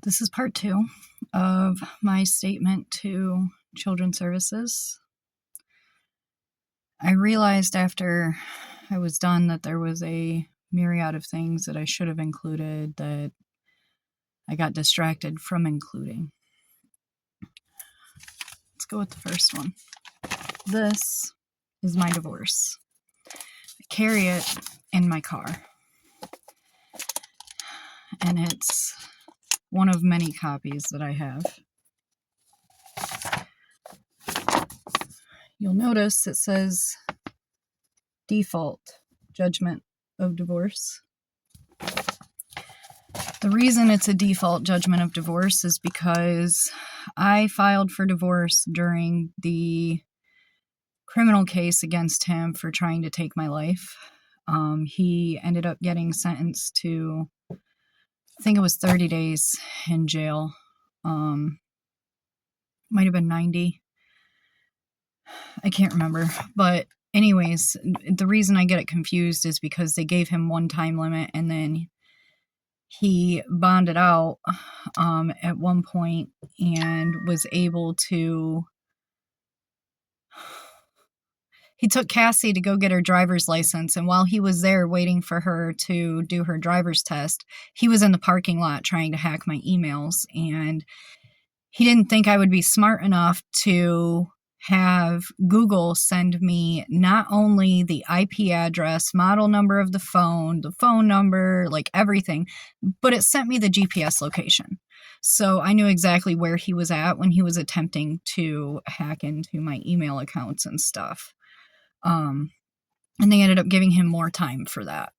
This is part 2 of my statement to Children's Services. I realized after I was done that there was a myriad of things that I should have included that I got distracted from including. Let's go with the first one. This is my divorce. I carry it in my car. And it's one of many copies that I have. You'll notice it says default judgment of divorce. The reason it's a default judgment of divorce is because I filed for divorce during the criminal case against him for trying to take my life. He ended up getting sentenced to, I think it was 30 days in jail. Might have been 90. I can't remember. But anyways, the reason I get it confused is because they gave him one time limit and then he bonded out at one point and was able to... He took Cassie to go get her driver's license, and while he was there waiting for her to do her driver's test, he was in the parking lot trying to hack my emails, and he didn't think I would be smart enough to have Google send me not only the IP address, model number of the phone number, like everything, but it sent me the GPS location. So I knew exactly where he was at when he was attempting to hack into my email accounts and stuff. And they ended up giving him more time for that.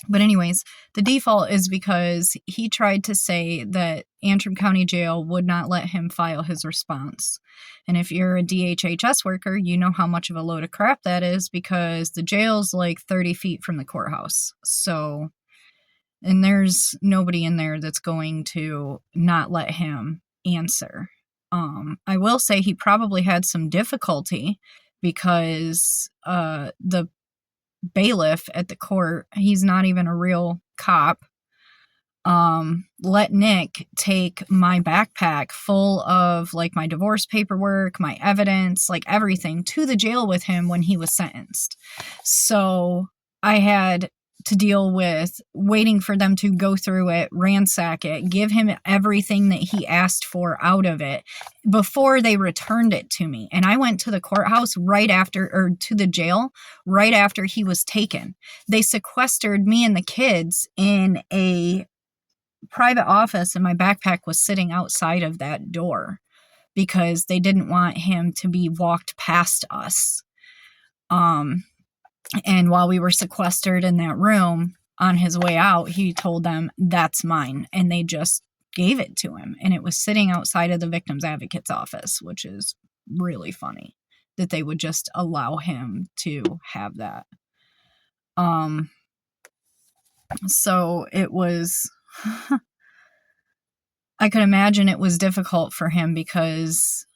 But anyways, the default is because he tried to say that Antrim County Jail would not let him file his response. And if you're a DHHS worker, you know how much of a load of crap that is, because the jail's like 30 feet from the courthouse. So, and there's nobody in there that's going to not let him answer. I will say he probably had some difficulty because the bailiff at the court, he's not even a real cop, let Nick take my backpack full of like my divorce paperwork, my evidence, like everything, to the jail with him when he was sentenced. So I had to deal with waiting for them to go through it, ransack it, give him everything that he asked for out of it before they returned it to me. And I went to the courthouse right after, or to the jail right after he was taken. They sequestered me and the kids in a private office, and my backpack was sitting outside of that door because they didn't want him to be walked past us. And while we were sequestered in that room, on his way out, he told them, "That's mine." And they just gave it to him. And it was sitting outside of the victim's advocate's office, which is really funny that they would just allow him to have that. So it was, I could imagine it was difficult for him because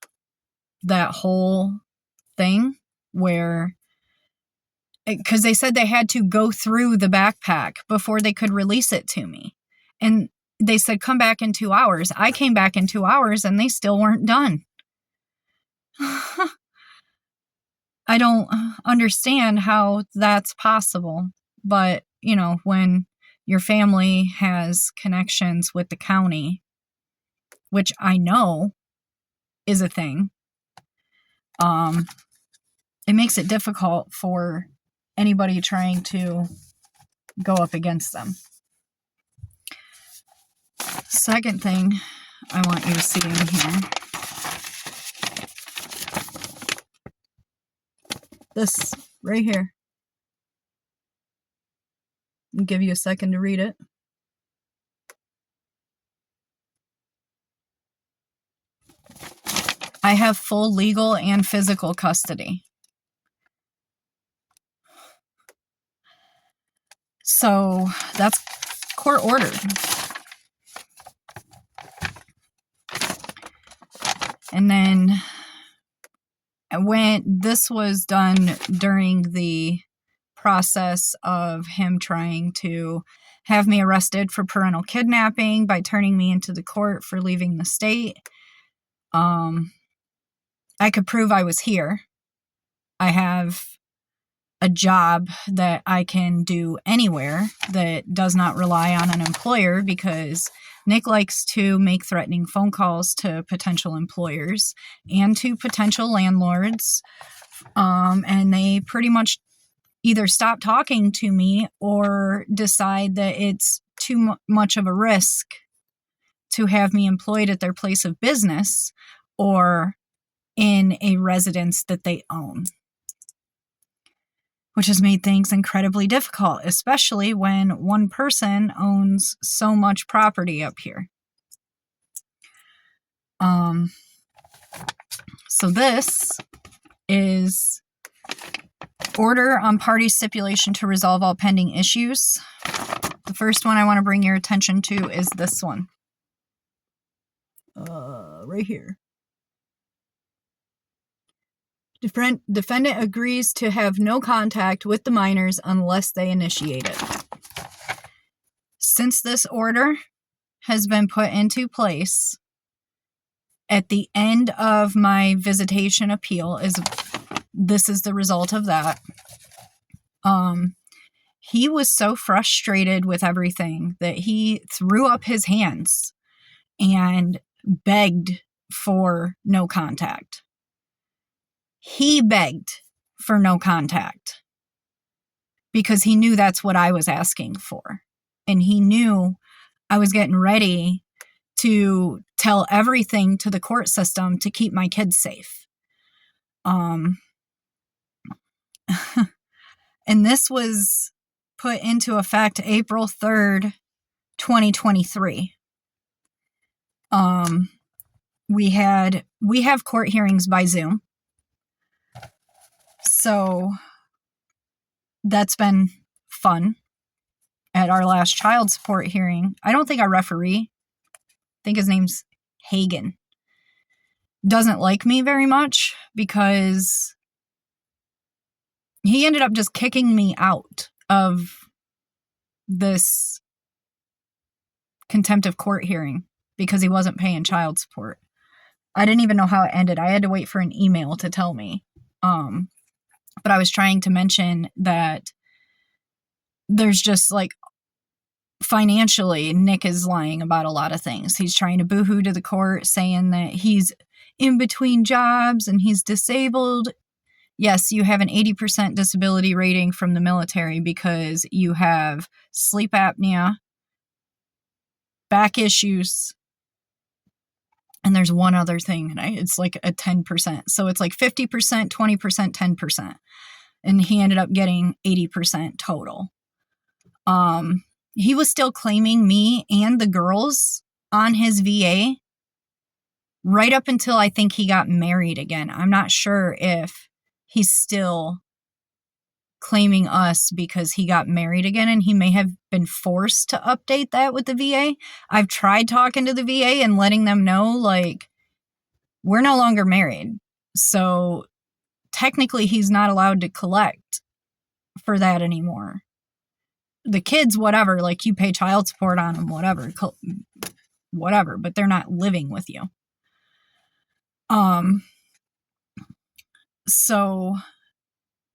that whole thing where, because they said they had to go through the backpack before they could release it to me. And they said, come back in 2 hours. I came back in 2 hours and they still weren't done. I don't understand how that's possible. But, you know, when your family has connections with the county, which I know is a thing, it makes it difficult for anybody trying to go up against them. Second thing I want you to see in here. This right here. I'll give you a second to read it. I have full legal and physical custody. So that's court ordered. And then when this was done during the process of him trying to have me arrested for parental kidnapping by turning me into the court for leaving the state. I could prove I was here. I have a job that I can do anywhere that does not rely on an employer, because Nick likes to make threatening phone calls to potential employers and to potential landlords. And they pretty much either stop talking to me or decide that it's too much of a risk to have me employed at their place of business or in a residence that they own, which has made things incredibly difficult, especially when one person owns so much property up here. So this is order on party stipulation to resolve all pending issues. The first one I want to bring your attention to is this one. Right here. Defendant agrees to have no contact with the minors unless they initiate it. Since this order has been put into place, at the end of my visitation appeal, this is the result of that. He was so frustrated with everything that he threw up his hands and begged for no contact. He begged for no contact because he knew that's what I was asking for. And he knew I was getting ready to tell everything to the court system to keep my kids safe. And this was put into effect April 3rd, 2023. We have court hearings by Zoom. So that's been fun. At our last child support hearing, I don't think our referee, I think his name's Hagen, doesn't like me very much because he ended up just kicking me out of this contempt of court hearing because he wasn't paying child support. I didn't even know how it ended. I had to wait for an email to tell me. But I was trying to mention that there's just like, financially, Nick is lying about a lot of things. He's trying to boohoo to the court, saying that he's in between jobs and he's disabled. Yes, you have an 80% disability rating from the military because you have sleep apnea, back issues, and there's one other thing. It's like a 10%. So it's like 50%, 20%, 10%. And he ended up getting 80% total. He was still claiming me and the girls on his VA right up until I think he got married again. I'm not sure if he's still claiming us because he got married again, and he may have been forced to update that with the VA. I've tried talking to the VA and letting them know, like, we're no longer married. So technically he's not allowed to collect for that anymore. The kids, whatever, like you pay child support on them, whatever, but they're not living with you. So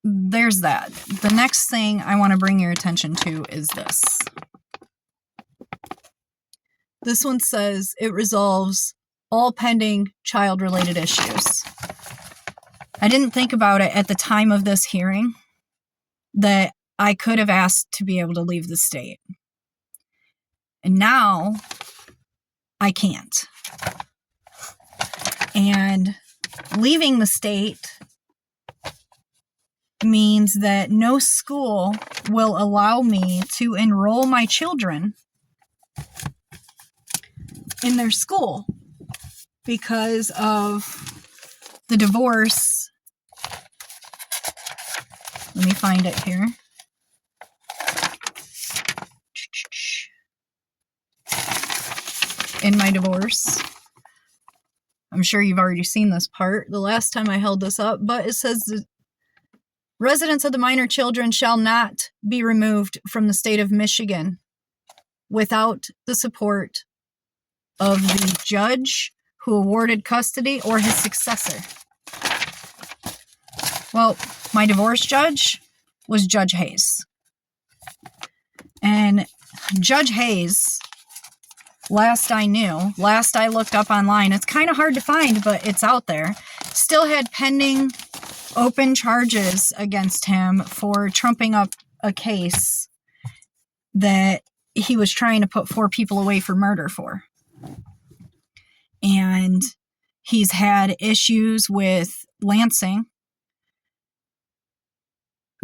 there's that. The next thing I want to bring your attention to is this. This one says it resolves all pending child-related issues. I didn't think about it at the time of this hearing that I could have asked to be able to leave the state. And now I can't. And leaving the state means that no school will allow me to enroll my children in their school because of the divorce. Let me find it here. In my divorce. I'm sure you've already seen this part the last time I held this up, but it says that Residents of the minor children shall not be removed from the state of Michigan without the support of the judge who awarded custody or his successor. Well, my divorce judge was Judge Hayes. And Judge Hayes, last I looked up online, it's kind of hard to find, but it's out there, still had pending open charges against him for trumping up a case that he was trying to put 4 people away for murder for. And he's had issues with Lansing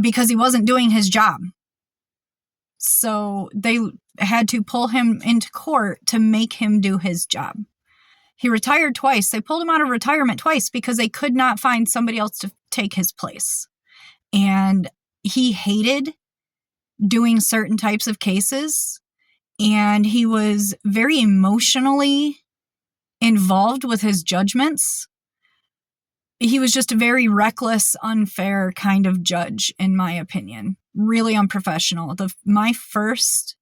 because he wasn't doing his job. So they had to pull him into court to make him do his job. He retired twice. They pulled him out of retirement twice because they could not find somebody else to take his place. And he hated doing certain types of cases. And he was very emotionally involved with his judgments. He was just a very reckless, unfair kind of judge, in my opinion. Really unprofessional. My first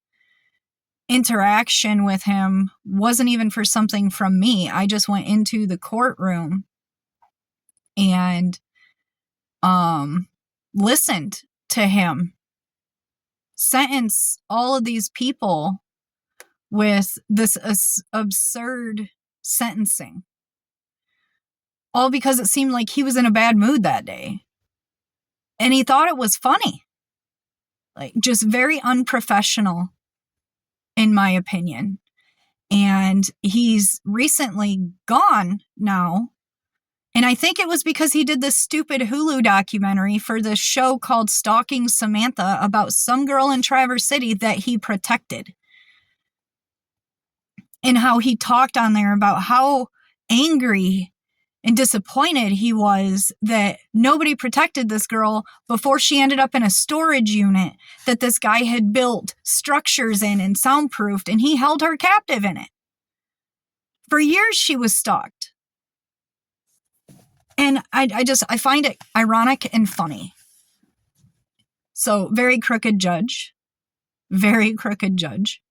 interaction with him wasn't even for something from me. I just went into the courtroom and listened to him sentence all of these people with this absurd sentencing. All because it seemed like he was in a bad mood that day. And he thought it was funny. Like, just very unprofessional, in my opinion. And he's recently gone now. And I think it was because he did this stupid Hulu documentary for this show called Stalking Samantha about some girl in Traverse City that he protected. And how he talked on there about how angry and disappointed he was that nobody protected this girl before she ended up in a storage unit that this guy had built structures in and soundproofed, and he held her captive in it. For years she was stalked. And I find it ironic and funny. So, very crooked judge. Very crooked judge.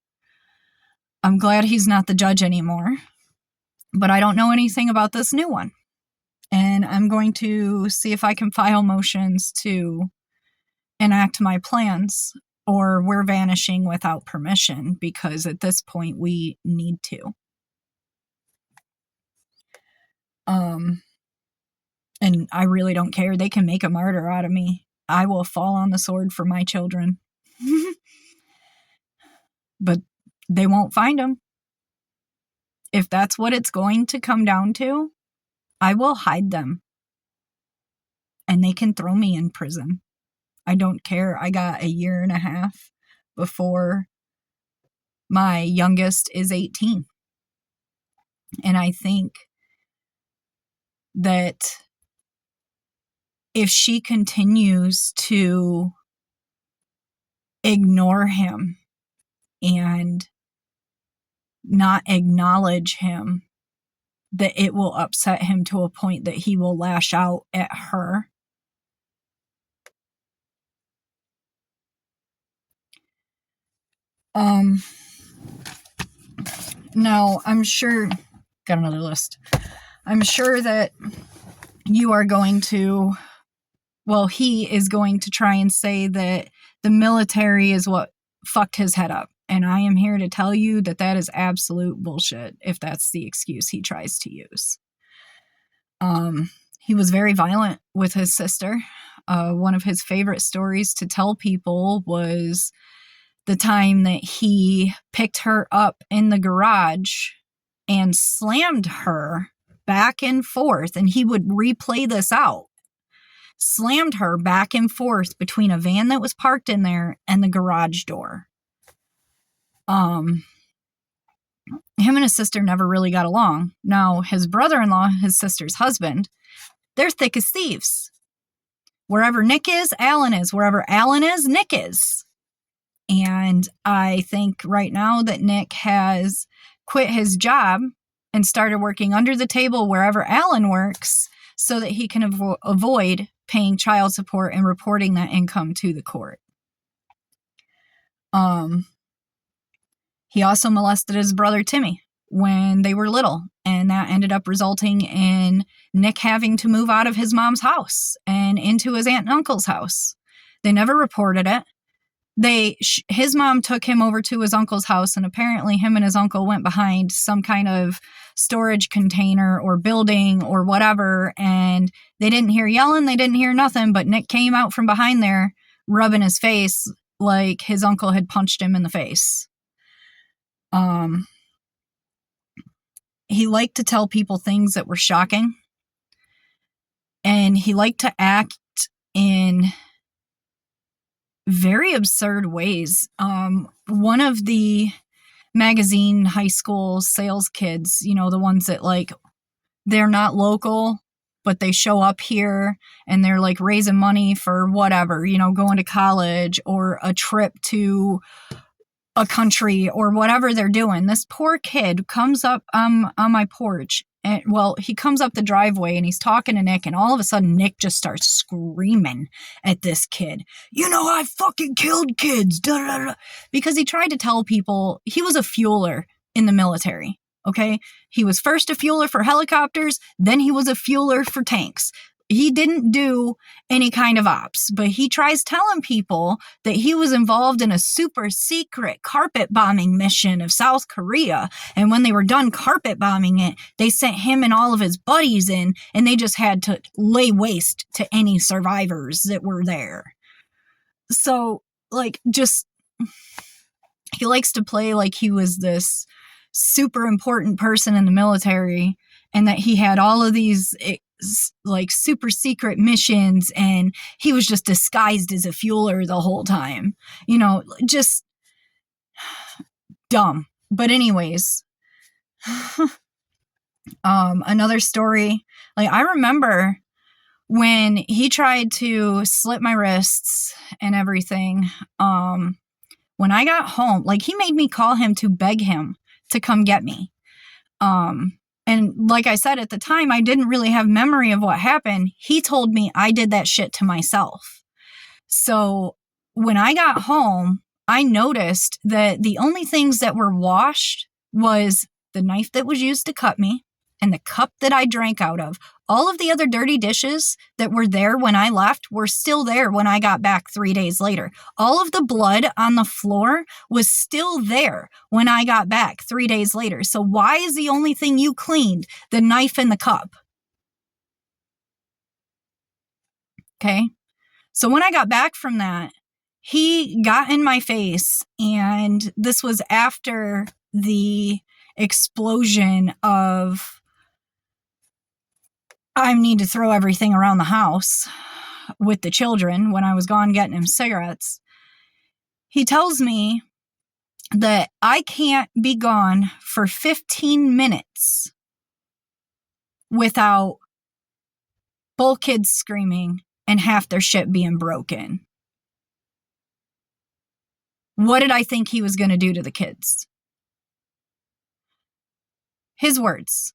I'm glad he's not the judge anymore. But I don't know anything about this new one. And I'm going to see if I can file motions to enact my plans, or we're vanishing without permission, because at this point we need to. And I really don't care. They can make a martyr out of me. I will fall on the sword for my children. But they won't find them. If that's what it's going to come down to, I will hide them. And they can throw me in prison. I don't care. I got 1.5 years before my youngest is 18. And I think that if she continues to ignore him and not acknowledge him, that it will upset him to a point that he will lash out at her. Now, I'm sure, got another list. I'm sure that you are going to, well, he is going to try and say that the military is what fucked his head up. And I am here to tell you that that is absolute bullshit, if that's the excuse he tries to use. He was very violent with his sister. One of his favorite stories to tell people was the time that he picked her up in the garage and slammed her back and forth, and he would replay this out. Slammed her back and forth between a van that was parked in there and the garage door. Him and his sister never really got along. Now, his brother-in-law, his sister's husband, they're thick as thieves. Wherever Nick is, Alan is. Wherever Alan is, Nick is. And I think right now that Nick has quit his job and started working under the table wherever Alan works so that he can avoid paying child support and reporting that income to the court. He also molested his brother Timmy when they were little, and that ended up resulting in Nick having to move out of his mom's house and into his aunt and uncle's house. They never reported it. His mom took him over to his uncle's house, and apparently him and his uncle went behind some kind of storage container or building or whatever, and they didn't hear yelling, they didn't hear nothing, but Nick came out from behind there rubbing his face like his uncle had punched him in the face. He liked to tell people things that were shocking, and he liked to act in very absurd ways. One of the magazine high school sales kids, the ones that like, they're not local, but they show up here and they're like raising money for whatever, going to college or a trip to a country or whatever they're doing. This poor kid comes up on my porch, and he comes up the driveway and he's talking to Nick, and all of a sudden Nick just starts screaming at this kid. I fucking killed kids, da, da, da. Because he tried to tell people he was a fueler in the military. Okay, he was first a fueler for helicopters, then he was a fueler for tanks. He didn't do any kind of ops, but he tries telling people that he was involved in a super secret carpet bombing mission of South Korea. And when they were done carpet bombing it, they sent him and all of his buddies in, and they just had to lay waste to any survivors that were there. So, he likes to play like he was this super important person in the military, and that he had all of these super secret missions, and he was just disguised as a fueler the whole time. Just dumb. But anyways, another story. I remember when he tried to slit my wrists and everything. When I got home, he made me call him to beg him to come get me. And like I said, at the time, I didn't really have memory of what happened. He told me I did that shit to myself. So when I got home, I noticed that the only things that were washed was the knife that was used to cut me and the cup that I drank out of. All of the other dirty dishes that were there when I left were still there when I got back 3 days later. All of the blood on the floor was still there when I got back 3 days later. So why is the only thing you cleaned the knife and the cup? Okay. So when I got back from that, he got in my face, and this was after the explosion of I need to throw everything around the house with the children when I was gone getting him cigarettes. He tells me that I can't be gone for 15 minutes without both kids screaming and half their shit being broken. What did I think he was going to do to the kids? His words.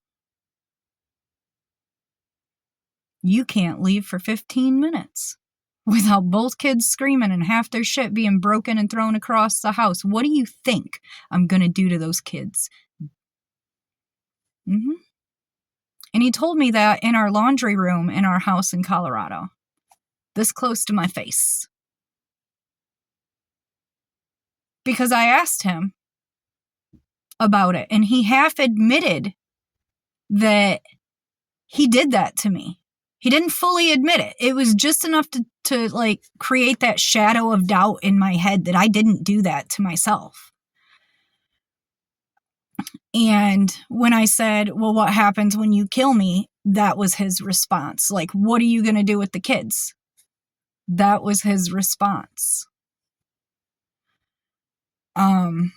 You can't leave for 15 minutes without both kids screaming and half their shit being broken and thrown across the house. What do you think I'm going to do to those kids? And he told me that in our laundry room in our house in Colorado, this close to my face. Because I asked him about it, and he half admitted that he did that to me. He didn't fully admit it. It was just enough to create that shadow of doubt in my head that I didn't do that to myself. And when I said, well, what happens when you kill me? That was his response. What are you going to do with the kids? That was his response. And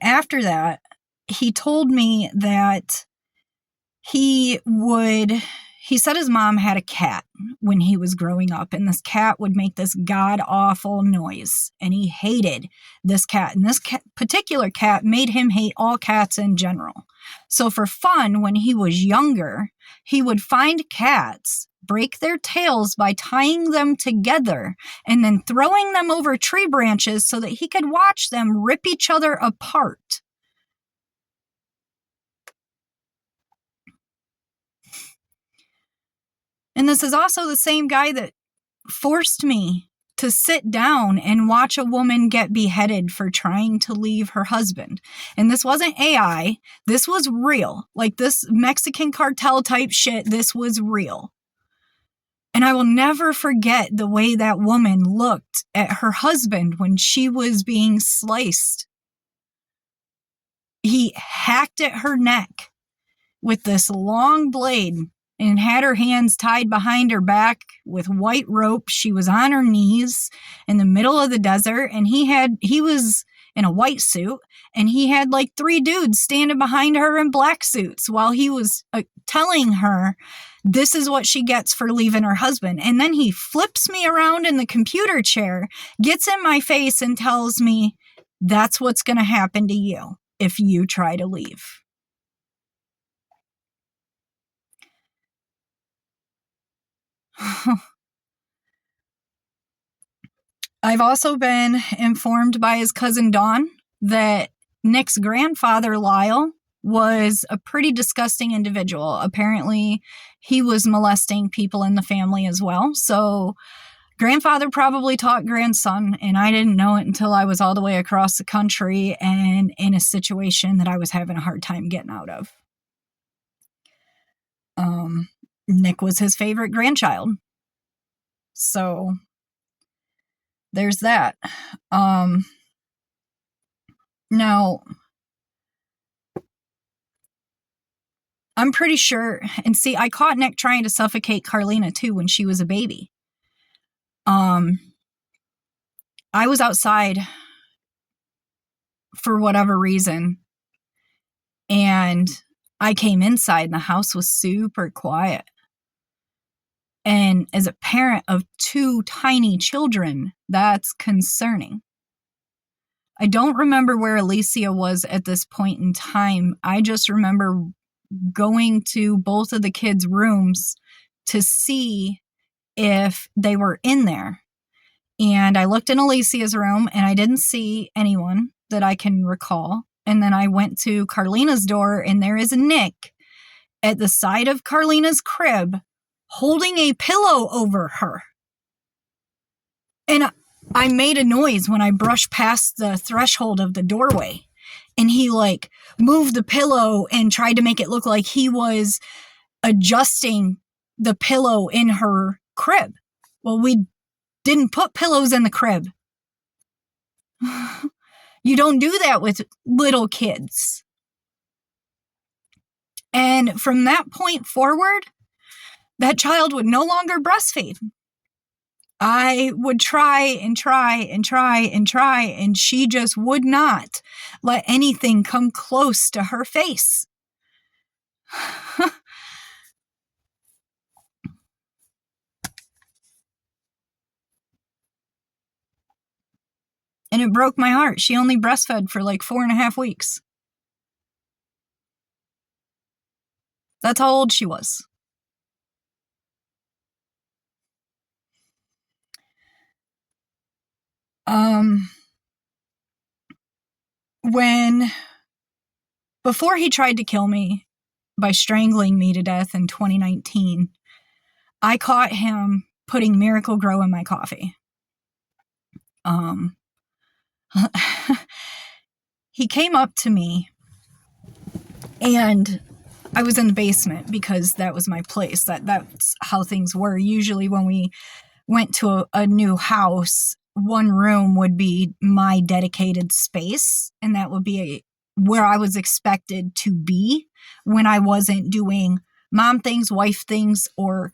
after that, he told me that he said his mom had a cat when he was growing up, and this cat would make this god-awful noise, and he hated this cat, and this particular cat made him hate all cats in general. So for fun, when he was younger, he would find cats break their tails by tying them together and then throwing them over tree branches so that he could watch them rip each other apart. And this is also the same guy that forced me to sit down and watch a woman get beheaded for trying to leave her husband. And this wasn't AI. This was real. Like this Mexican cartel type shit, this was real. And I will never forget the way that woman looked at her husband when she was being sliced. He hacked at her neck with this long blade and had her hands tied behind her back with white rope. She was on her knees in the middle of the desert, and he was in a white suit, and he had like 3 dudes standing behind her in black suits while he was telling her this is what she gets for leaving her husband. And then he flips me around in the computer chair, gets in my face, and tells me, that's what's going to happen to you if you try to leave. I've also been informed by his cousin Dawn that Nick's grandfather, Lyle, was a pretty disgusting individual. Apparently, he was molesting people in the family as well. So, grandfather probably taught grandson, and I didn't know it until I was all the way across the country and in a situation that I was having a hard time getting out of. Nick was his favorite grandchild. So there's that. Now, I'm pretty sure, and see, I caught Nick trying to suffocate Carlina too when she was a baby. I was outside for whatever reason, and I came inside and the house was super quiet. And as a parent of 2 tiny children, that's concerning. I don't remember where Alicia was at this point in time. I just remember going to both of the kids' rooms to see if they were in there. And I looked in Alicia's room and I didn't see anyone that I can recall. And then I went to Carlina's door and there is Nick at the side of Carlina's crib holding a pillow over her. And I made a noise when I brushed past the threshold of the doorway. And he like moved the pillow and tried to make it look like he was adjusting the pillow in her crib. Well, we didn't put pillows in the crib. You don't do that with little kids. And from that point forward, that child would no longer breastfeed. I would try and try and try and try, and she just would not let anything come close to her face. And it broke my heart. She only breastfed for like 4.5 weeks. That's how old she was. Before he tried to kill me by strangling me to death in 2019, I caught him putting Miracle Grow in my coffee. He came up to me and I was in the basement because that was my place. That's how things were. Usually when we went to a new house, one room would be my dedicated space, and that would be where I was expected to be when I wasn't doing mom things, wife things, or,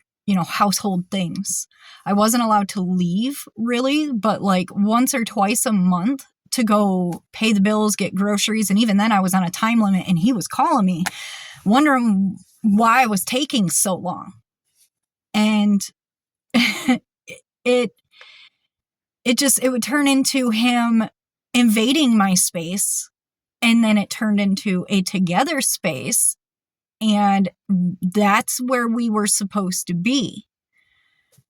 household things. I wasn't allowed to leave, really, but like once or twice a month to go pay the bills, get groceries, and even then I was on a time limit, and he was calling me, wondering why I was taking so long. And it would turn into him invading my space, and then it turned into a together space, and that's where we were supposed to be.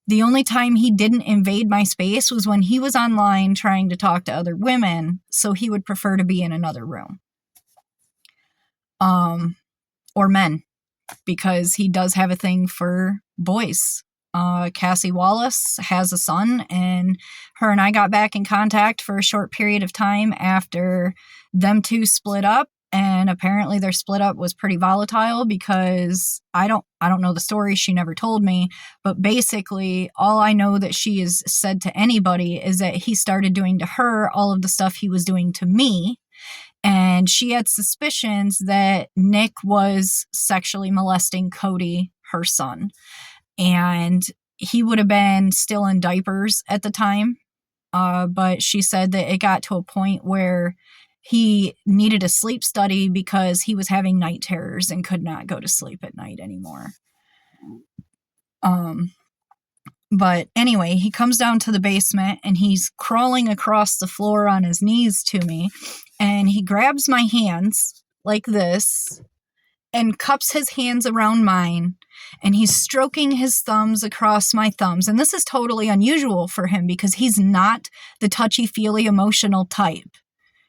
The only time he didn't invade my space was when he was online trying to talk to other women, so he would prefer to be in another room. Or men, because he does have a thing for boys. Cassie Wallace has a son, and her and I got back in contact for a short period of time after them two split up. And apparently their split up was pretty volatile because I don't know the story. She never told me, but basically all I know that she has said to anybody is that he started doing to her all of the stuff he was doing to me. And she had suspicions that Nick was sexually molesting Cody, her son. And he would have been still in diapers at the time. But she said that it got to a point where he needed a sleep study because he was having night terrors and could not go to sleep at night anymore. But anyway, he comes down to the basement and he's crawling across the floor on his knees to me. And he grabs my hands like this and cups his hands around mine. And he's stroking his thumbs across my thumbs. And this is totally unusual for him because he's not the touchy-feely emotional type.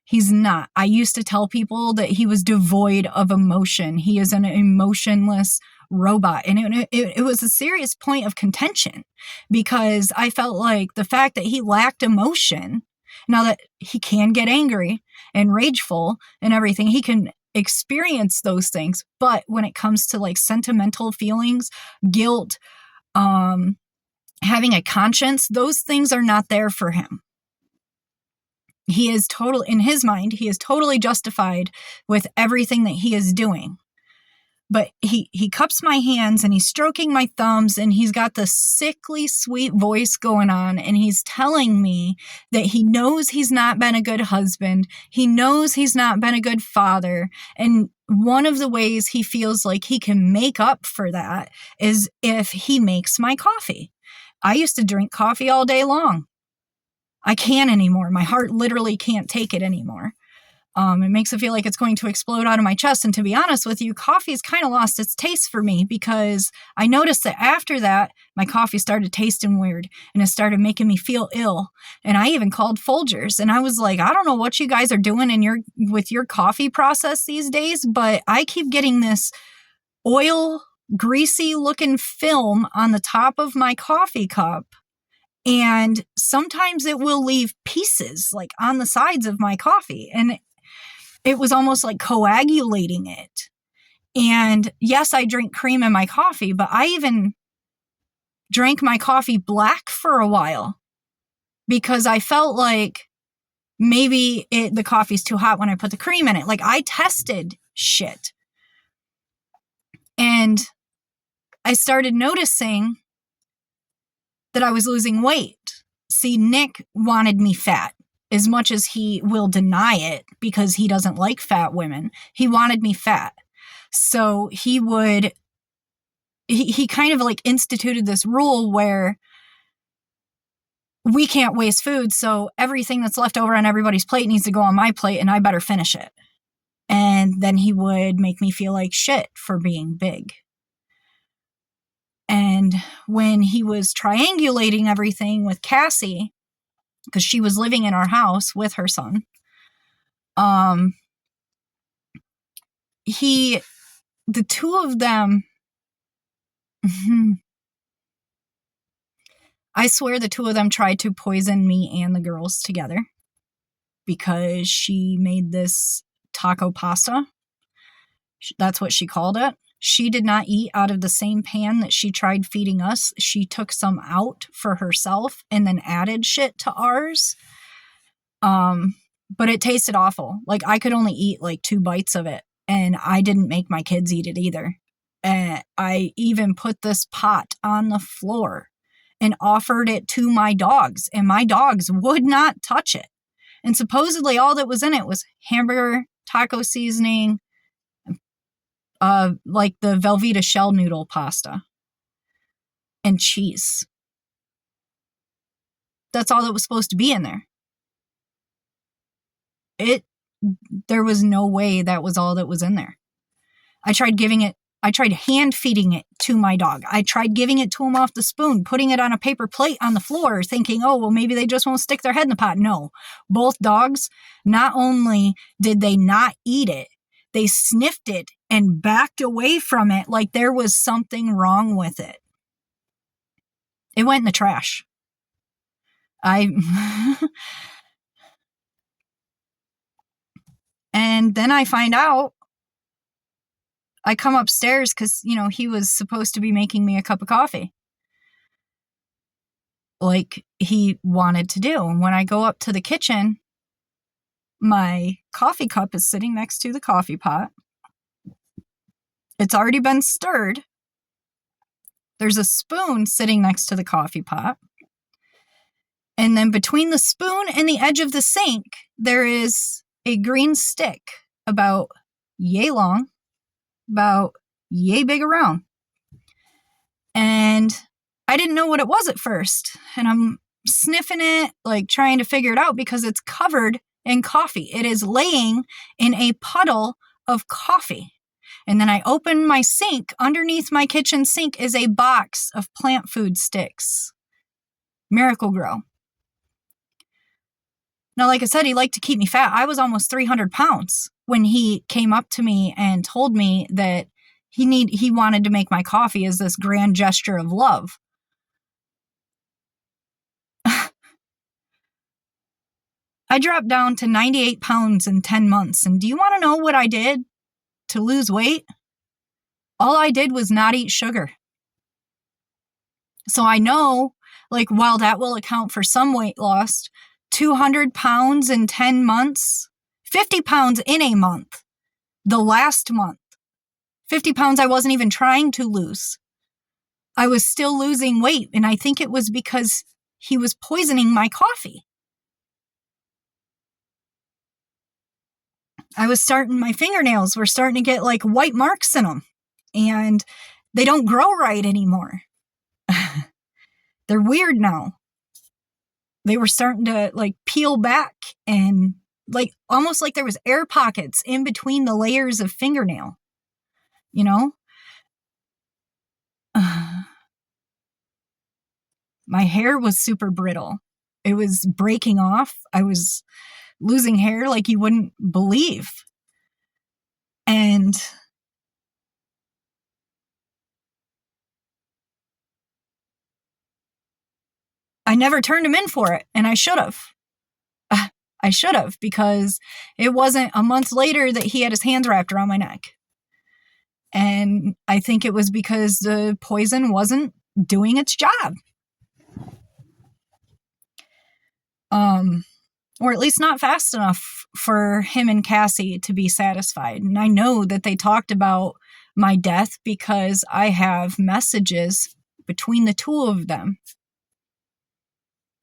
He's not. I used to tell people that he was devoid of emotion. He is an emotionless robot. And it was a serious point of contention because I felt like the fact that he lacked emotion, now that he can get angry and rageful and everything, he can experience those things. But when it comes to like sentimental feelings, guilt, having a conscience, those things are not there for him. He is in his mind, he is totally justified with everything that he is doing. But he cups my hands and he's stroking my thumbs and he's got this sickly sweet voice going on and he's telling me that he knows he's not been a good husband. He knows he's not been a good father. And one of the ways he feels like he can make up for that is if he makes my coffee. I used to drink coffee all day long. I can't anymore. My heart literally can't take it anymore. It makes it feel like it's going to explode out of my chest. And to be honest with you, coffee's kind of lost its taste for me because I noticed that after that, my coffee started tasting weird and it started making me feel ill. And I even called Folgers and I was like, I don't know what you guys are doing with your coffee process these days, but I keep getting this oil, greasy looking film on the top of my coffee cup. And sometimes it will leave pieces like on the sides of my coffee. And it was almost like coagulating it. And yes, I drink cream in my coffee, but I even drank my coffee black for a while because I felt like maybe the coffee's too hot when I put the cream in it. Like I tested shit. And I started noticing that I was losing weight. See, Nick wanted me fat. As much as he will deny it because he doesn't like fat women, he wanted me fat. So he kind of like instituted this rule where we can't waste food. So everything that's left over on everybody's plate needs to go on my plate and I better finish it. And then he would make me feel like shit for being big. And when he was triangulating everything with Cassie, because she was living in our house with her son, the two of them, I swear the two of them tried to poison me and the girls together because she made this taco pasta. That's what she called it. She did not eat out of the same pan that she tried feeding us. She took some out for herself and then added shit to ours. But it tasted awful. Like I could only eat like 2 bites of it and I didn't make my kids eat it either. And I even put this pot on the floor and offered it to my dogs and my dogs would not touch it. And supposedly all that was in it was hamburger, taco seasoning, like the Velveeta shell noodle pasta and cheese. That's all that was supposed to be in there. There was no way that was all that was in there. I tried giving I tried hand feeding it to my dog. I tried giving it to him off the spoon, putting it on a paper plate on the floor, thinking, oh, well, maybe they just won't stick their head in the pot. No, both dogs, not only did they not eat it, they sniffed it and backed away from it like there was something wrong with it. It went in the trash. And then I find out, I come upstairs because, he was supposed to be making me a cup of coffee like he wanted to do. And when I go up to the kitchen, my coffee cup is sitting next to the coffee pot. It's already been stirred. There's a spoon sitting next to the coffee pot. And then between the spoon and the edge of the sink, there is a green stick about yay long, about yay big around. And I didn't know what it was at first. And I'm sniffing it, like trying to figure it out because it's covered in coffee. It is laying in a puddle of coffee. And then I open my sink. Underneath my kitchen sink is a box of plant food sticks. Miracle Grow. Now, like I said, he liked to keep me fat. I was almost 300 pounds when he came up to me and told me that he wanted to make my coffee as this grand gesture of love. I dropped down to 98 pounds in 10 months. And do you want to know what I did to lose weight? All I did was not eat sugar. So I know, like, while that will account for some weight loss, 200 pounds in 10 months, 50 pounds in a month, the last month, 50 pounds I wasn't even trying to lose. I was still losing weight. And I think it was because he was poisoning my coffee. My fingernails were starting to get like white marks in them, and they don't grow right anymore. They're weird now. They were starting to like peel back and like almost like there was air pockets in between the layers of fingernail, My hair was super brittle. It was breaking off. I was losing hair like you wouldn't believe. And I never turned him in for it, and I should have. I should have, because it wasn't a month later that he had his hands wrapped around my neck. And I think it was because the poison wasn't doing its job. Or at least not fast enough for him and Cassie to be satisfied. And I know that they talked about my death because I have messages between the two of them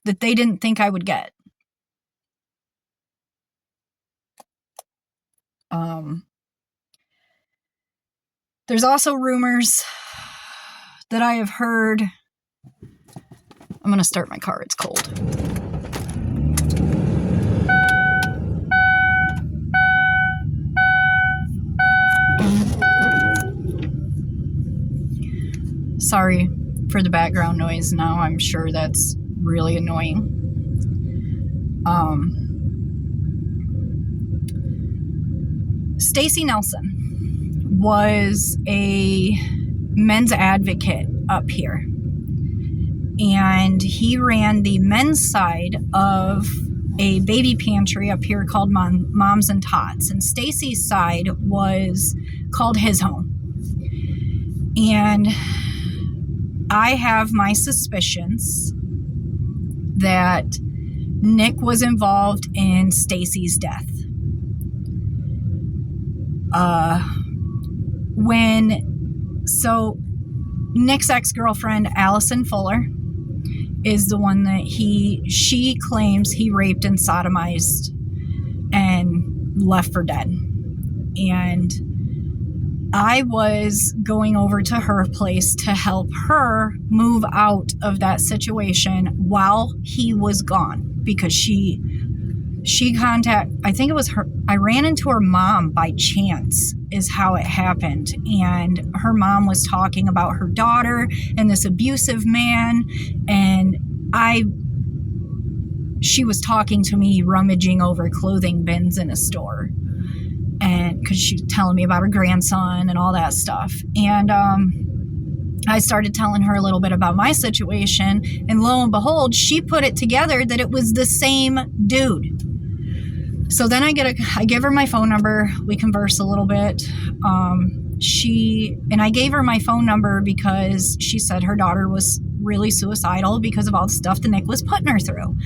that they didn't think I would get. There's also rumors that I have heard. I'm going to start my car. It's cold. Sorry for the background noise now. I'm sure that's really annoying. Stacy Nelson was a men's advocate up here. And he ran the men's side of a baby pantry up here called Moms and Tots. And Stacy's side was called His Home. And I have my suspicions that Nick was involved in Stacy's death. Nick's ex-girlfriend, Allison Fuller, is the one that she claims he raped and sodomized and left for dead. And I was going over to her place to help her move out of that situation while he was gone, because she I think it was her, I ran into her mom by chance is how it happened. And her mom was talking about her daughter and this abusive man. And she was talking to me rummaging over clothing bins in a store. And because she was telling me about her grandson and all that stuff. And I started telling her a little bit about my situation. And lo and behold, she put it together that it was the same dude. So then I give her my phone number. We converse a little bit. I gave her my phone number because she said her daughter was really suicidal because of all the stuff that Nick was putting her through.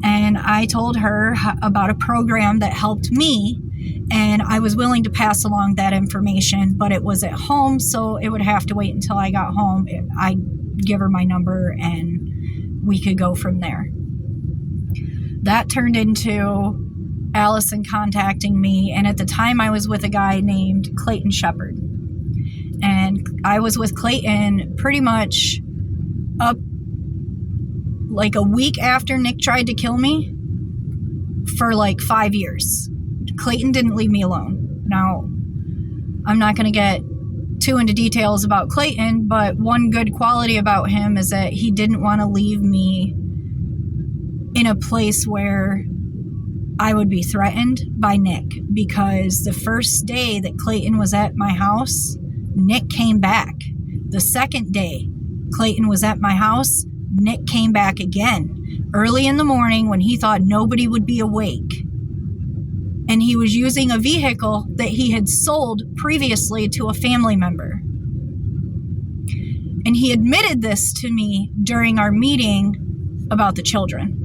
And I told her about a program that helped me, and I was willing to pass along that information, but it was at home, so it would have to wait until I got home. I'd give her my number and we could go from there. That turned into Allison contacting me, and at the time I was with a guy named Clayton Shepard. And I was with Clayton pretty much up like a week after Nick tried to kill me for like 5 years. Clayton didn't leave me alone. Now, I'm not going to get too into details about Clayton, but one good quality about him is that he didn't want to leave me in a place where I would be threatened by Nick, because the first day that Clayton was at my house, Nick came back. The second day Clayton was at my house, Nick came back again, early in the morning when he thought nobody would be awake. And he was using a vehicle that he had sold previously to a family member. And he admitted this to me during our meeting about the children.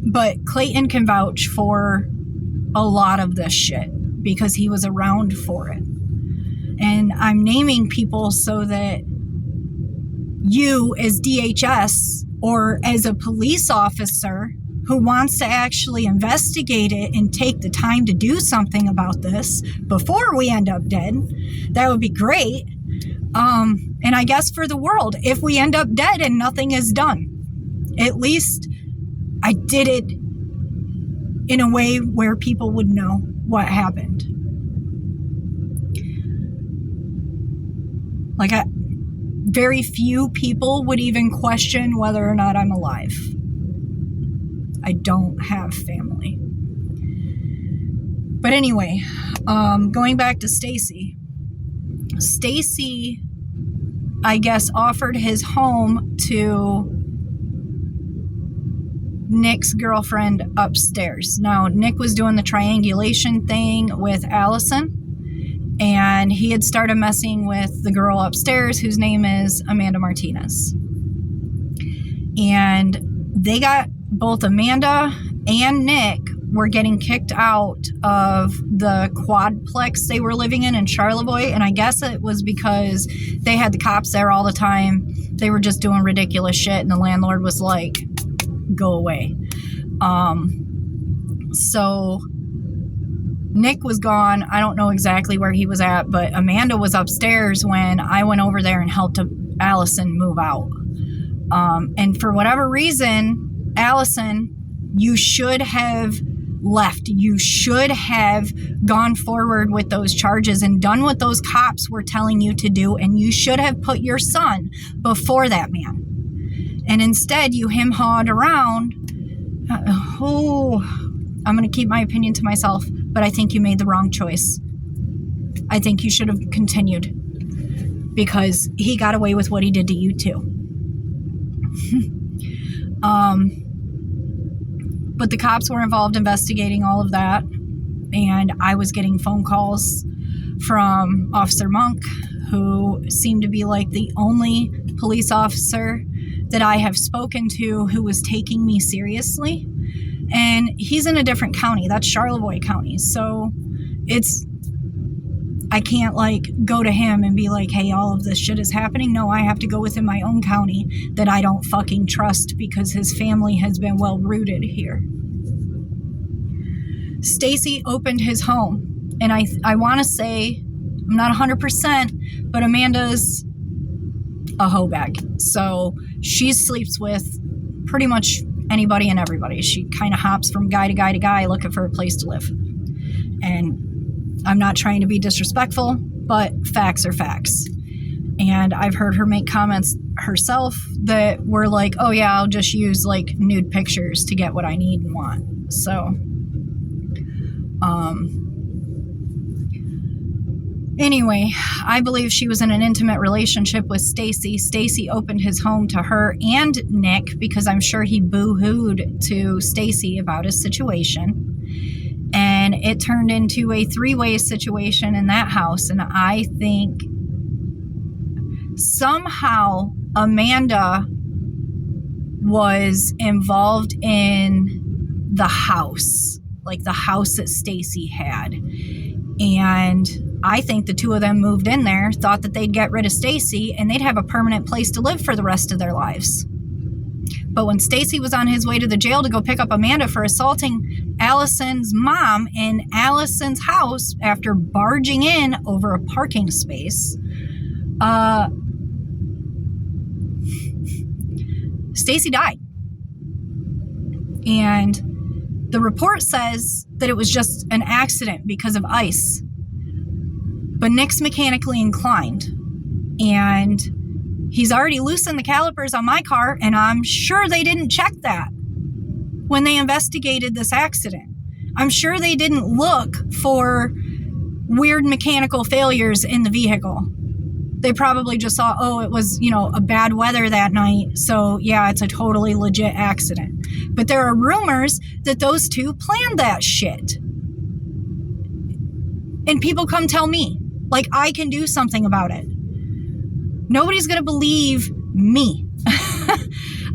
But Clayton can vouch for a lot of this shit because he was around for it. And I'm naming people so that you, as DHS or as a police officer who wants to actually investigate it and take the time to do something about this before we end up dead, that would be great. And I guess for the world, if we end up dead and nothing is done, at least I did it in a way where people would know what happened. Like, very few people would even question whether or not I'm alive. I don't have family. But anyway, going back to Stacy, I guess, offered his home to Nick's girlfriend upstairs. Now, Nick was doing the triangulation thing with Allison, and he had started messing with the girl upstairs whose name is Amanda Martinez. And they got, both Amanda and Nick were getting kicked out of the quadplex they were living in Charlevoix, and I guess it was because they had the cops there all the time. They were just doing ridiculous shit, and the landlord was like, go away. So Nick was gone. I don't know exactly where he was at, but Amanda was upstairs when I went over there and helped Allison move out. And for whatever reason, Allison, you should have left. You should have gone forward with those charges and done what those cops were telling you to do, and you should have put your son before that man. And instead, you him-hawed around. I'm going to keep my opinion to myself, but I think you made the wrong choice. I think you should have continued, because he got away with what he did to you too. But the cops were involved investigating all of that, and I was getting phone calls from Officer Monk, who seemed to be like the only police officer that I have spoken to who was taking me seriously. And he's in a different county. That's Charlevoix County. So I can't like go to him and be like, hey, all of this shit is happening. No, I have to go within my own county that I don't fucking trust, because his family has been well rooted here. Stacy opened his home, and I want to say, I'm not 100%, but Amanda's a hoe bag. So She sleeps with pretty much anybody and everybody. She kind of hops from guy to guy to guy looking for a place to live. And I'm not trying to be disrespectful, but facts are facts. And I've heard her make comments herself that were like, oh yeah, I'll just use like nude pictures to get what I need and want. So, anyway, I believe she was in an intimate relationship with Stacy. Stacy opened his home to her and Nick because I'm sure he boo-hooed to Stacy about his situation. And it turned into a three-way situation in that house. And I think somehow Amanda was involved in the house, like the house that Stacy had. And I think the two of them moved in there, thought that they'd get rid of Stacy and they'd have a permanent place to live for the rest of their lives. But when Stacy was on his way to the jail to go pick up Amanda for assaulting Allison's mom in Allison's house after barging in over a parking space, Stacy died. And the report says that it was just an accident because of ice. But Nick's mechanically inclined. And he's already loosened the calipers on my car, and I'm sure they didn't check that when they investigated this accident. I'm sure they didn't look for weird mechanical failures in the vehicle. They probably just saw, oh, it was, a bad weather that night. So yeah, it's a totally legit accident. But there are rumors that those two planned that shit. And people come tell me, like, I can do something about it. Nobody's going to believe me.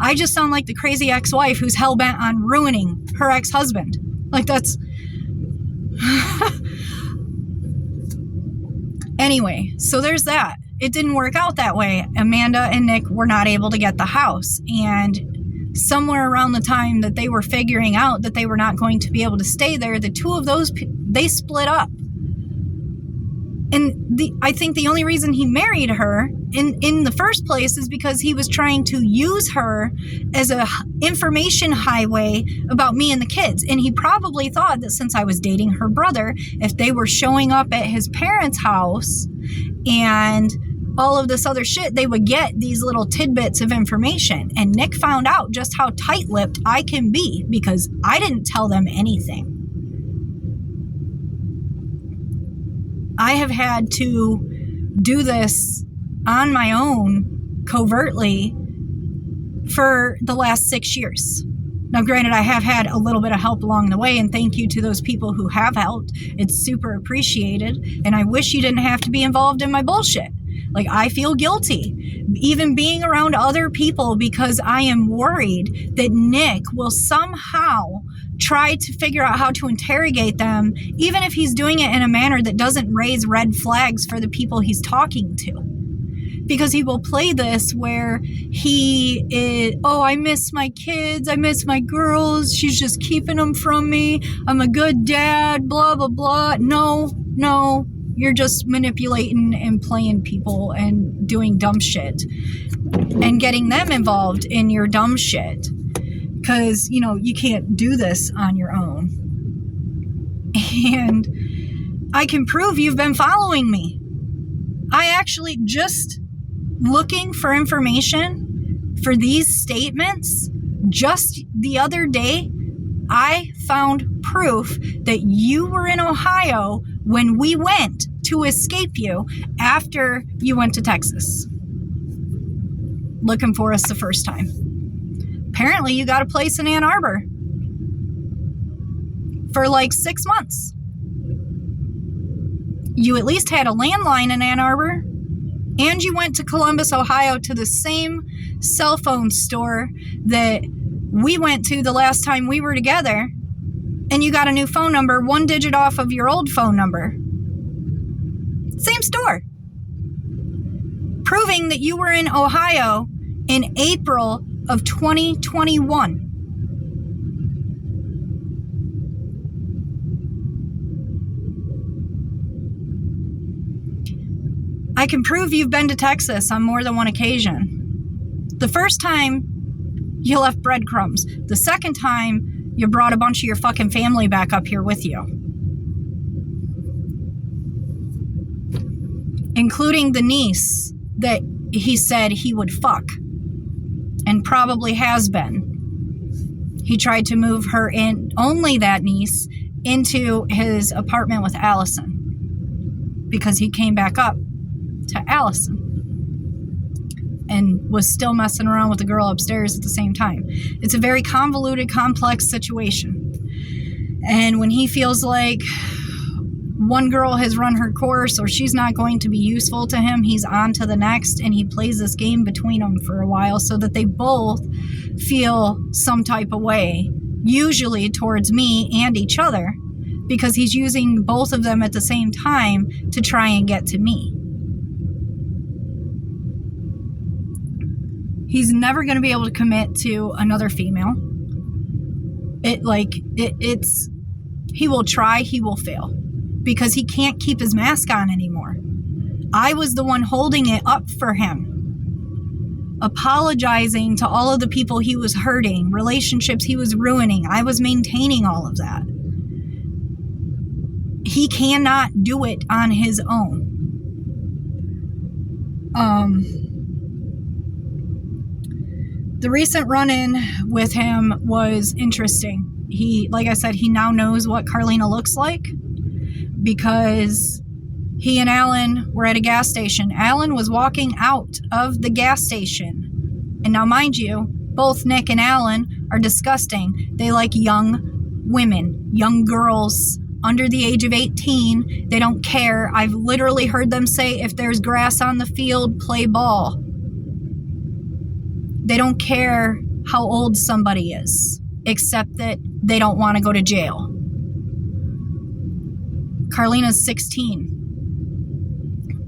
I just sound like the crazy ex-wife who's hell-bent on ruining her ex-husband. Like, that's... Anyway, so there's that. It didn't work out that way. Amanda and Nick were not able to get the house. And somewhere around the time that they were figuring out that they were not going to be able to stay there, the two of those, they split up. And I think the only reason he married her in the first place is because he was trying to use her as a information highway about me and the kids. And he probably thought that since I was dating her brother, if they were showing up at his parents' house and all of this other shit, they would get these little tidbits of information. And Nick found out just how tight-lipped I can be because I didn't tell them anything. I have had to do this on my own covertly for the last 6 years. Now, granted, I have had a little bit of help along the way, and thank you to those people who have helped. It's super appreciated, and I wish you didn't have to be involved in my bullshit. Like, I feel guilty even being around other people because I am worried that Nick will somehow try to figure out how to interrogate them, even if he's doing it in a manner that doesn't raise red flags for the people he's talking to. Because he will play this where he is, oh, I miss my kids, I miss my girls, she's just keeping them from me, I'm a good dad, blah, blah, blah. No, you're just manipulating and playing people and doing dumb shit and getting them involved in your dumb shit. Because, you can't do this on your own. And I can prove you've been following me. I actually just looking for information for these statements just the other day, I found proof that you were in Ohio when we went to escape you after you went to Texas, looking for us the first time. Apparently, you got a place in Ann Arbor for like 6 months. You at least had a landline in Ann Arbor, and you went to Columbus, Ohio to the same cell phone store that we went to the last time we were together, and you got a new phone number, 1 digit off of your old phone number. Same store. Proving that you were in Ohio in April of 2021. I can prove you've been to Texas on more than one occasion. The first time, you left breadcrumbs. The second time, you brought a bunch of your fucking family back up here with you. Including the niece that he said he would fuck. And probably has been. He tried to move her in, only that niece, into his apartment with Allison. Because he came back up to Allison. And was still messing around with the girl upstairs at the same time. It's a very convoluted, complex situation. And when he feels like one girl has run her course or she's not going to be useful to him, he's on to the next, and he plays this game between them for a while so that they both feel some type of way, usually towards me and each other, because he's using both of them at the same time to try and get to me. He's never going to be able to commit to another female. He will try, he will fail. Because he can't keep his mask on anymore. I was the one holding it up for him. Apologizing to all of the people he was hurting, relationships he was ruining. I was maintaining all of that. He cannot do it on his own. The recent run-in with him was interesting. Like I said, he now knows what Carlina looks like. Because he and Alan were at a gas station. Alan was walking out of the gas station. And now, mind you, both Nick and Alan are disgusting. They like young women, young girls under the age of 18. They don't care. I've literally heard them say, if there's grass on the field, play ball. They don't care how old somebody is, except that they don't want to go to jail. Carlina's 16,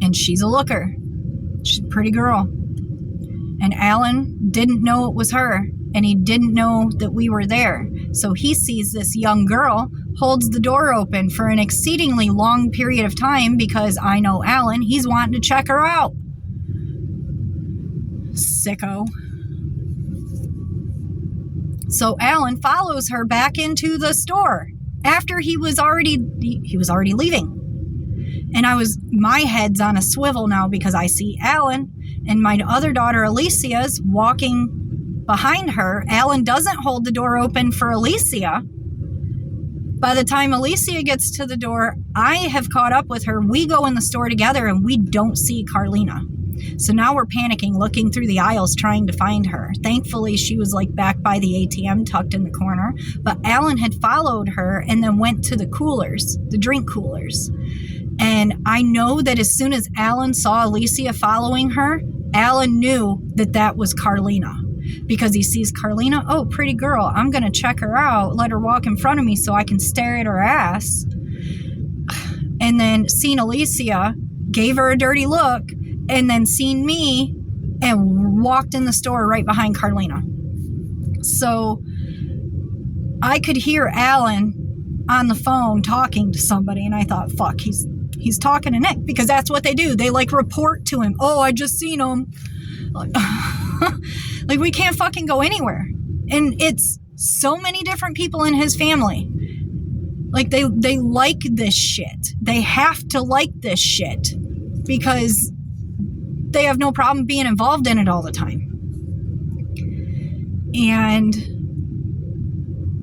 and she's a looker. She's a pretty girl. And Alan didn't know it was her, and he didn't know that we were there. So he sees this young girl, holds the door open for an exceedingly long period of time, because I know Alan, he's wanting to check her out. Sicko. So Alan follows her back into the store. After he was already leaving. And my head's on a swivel now because I see Alan and my other daughter Alicia's walking behind her. Alan doesn't hold the door open for Alicia. By the time Alicia gets to the door, I have caught up with her. We go in the store together and we don't see Carlina. So now we're panicking, looking through the aisles, trying to find her. Thankfully, she was back by the ATM, tucked in the corner. But Alan had followed her and then went to the coolers, the drink coolers. And I know that as soon as Alan saw Alicia following her, Alan knew that that was Carlina. Because he sees Carlina, oh, pretty girl, I'm going to check her out, let her walk in front of me so I can stare at her ass. And then seen Alicia, gave her a dirty look, and then seen me and walked in the store right behind Carlina. So I could hear Alan on the phone talking to somebody, and I thought, fuck, he's talking to Nick, because that's what they do. They report to him. Oh, I just seen him. We can't fucking go anywhere. And it's so many different people in his family. They like this shit. They have to like this shit because they have no problem being involved in it all the time. And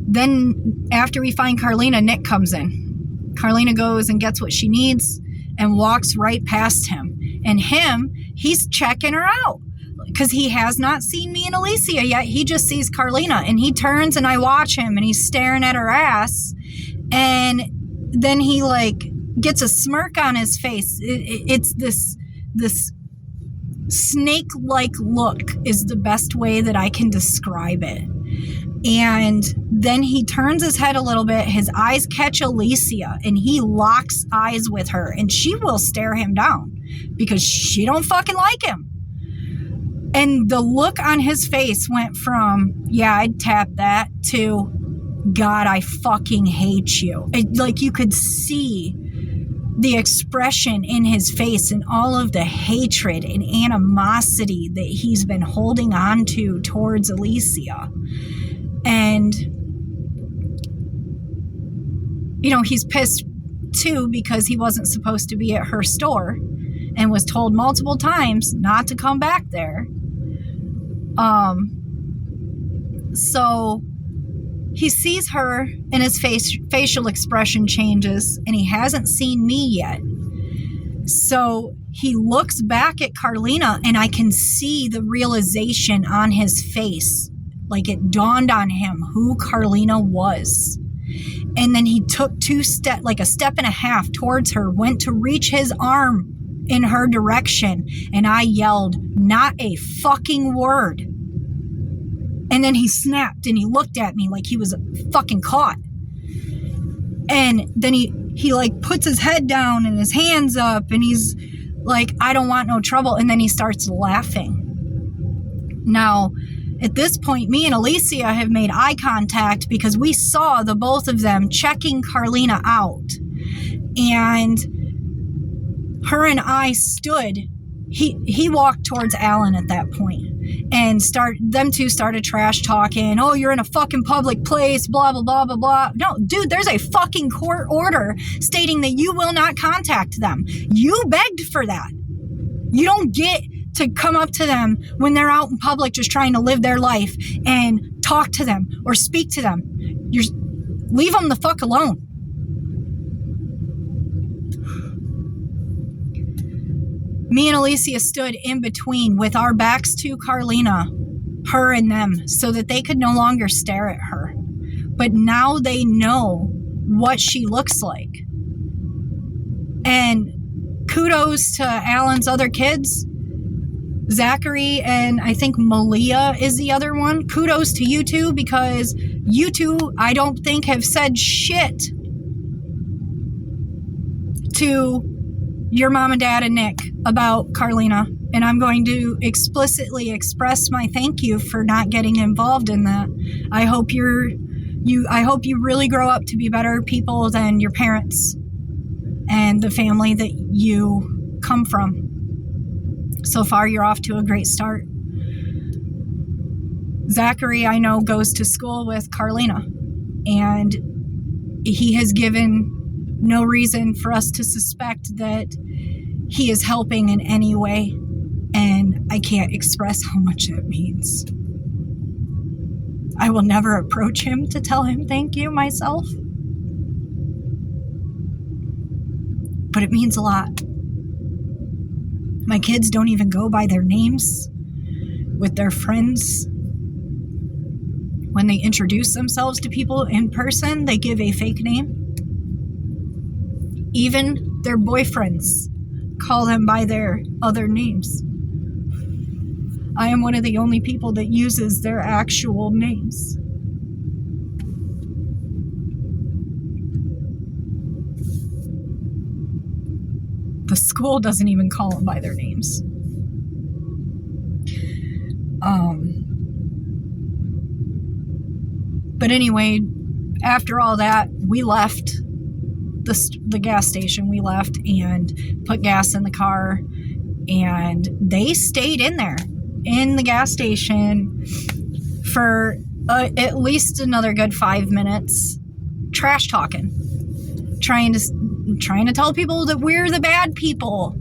then after we find Carlina, Nick comes in. Carlina goes and gets what she needs and walks right past him. And he's checking her out because he has not seen me and Alicia yet. He just sees Carlina, and he turns and I watch him and he's staring at her ass. And then he gets a smirk on his face. It's this snake-like look is the best way that I can describe it. And then he turns his head a little bit, his eyes catch Alicia, and he locks eyes with her, and she will stare him down because she don't fucking like him. And the look on his face went from, yeah, I'd tap that, to, God, I fucking hate you. You could see the expression in his face and all of the hatred and animosity that he's been holding on to towards Alicia. And, he's pissed too because he wasn't supposed to be at her store and was told multiple times not to come back there. So he sees her and his facial expression changes, and he hasn't seen me yet. So he looks back at Carlina, and I can see the realization on his face. Like it dawned on him who Carlina was. And then he took a step and a half towards her, went to reach his arm in her direction, and I yelled, "Not a fucking word." And then he snapped and he looked at me like he was fucking caught. And then he like puts his head down and his hands up and he's like, "I don't want no trouble." And then he starts laughing. Now, at this point, me and Alicia have made eye contact because we saw the both of them checking Carlina out. And her and I stood. He walked towards Alan at that point, and them two started trash talking. "Oh, you're in a fucking public place, blah, blah, blah, blah, blah." No, dude, there's a fucking court order stating that you will not contact them. You begged for that. You don't get to come up to them when they're out in public just trying to live their life and talk to them or speak to them. Leave them the fuck alone. Me and Alicia stood in between with our backs to Carlina, her and them, so that they could no longer stare at her. But now they know what she looks like. And kudos to Alan's other kids, Zachary, and I think Malia is the other one. Kudos to you two, because you two, I don't think, have said shit to your mom and dad and Nick about Carlina, and I'm going to explicitly express my thank you for not getting involved in that. I hope you really grow up to be better people than your parents and the family that you come from. So far, you're off to a great start. Zachary, I know, goes to school with Carlina, and he has given no reason for us to suspect that he is helping in any way, and I can't express how much that means. I will never approach him to tell him thank you myself, but it means a lot. My kids don't even go by their names with their friends. When they introduce themselves to people in person, they give a fake name. Even their boyfriends call them by their other names. I am one of the only people that uses their actual names. The school doesn't even call them by their names. But anyway, after all that, we left the gas station. We left and put gas in the car, and they stayed in there in the gas station for at least another good 5 minutes, trash talking, trying to tell people that we're the bad people.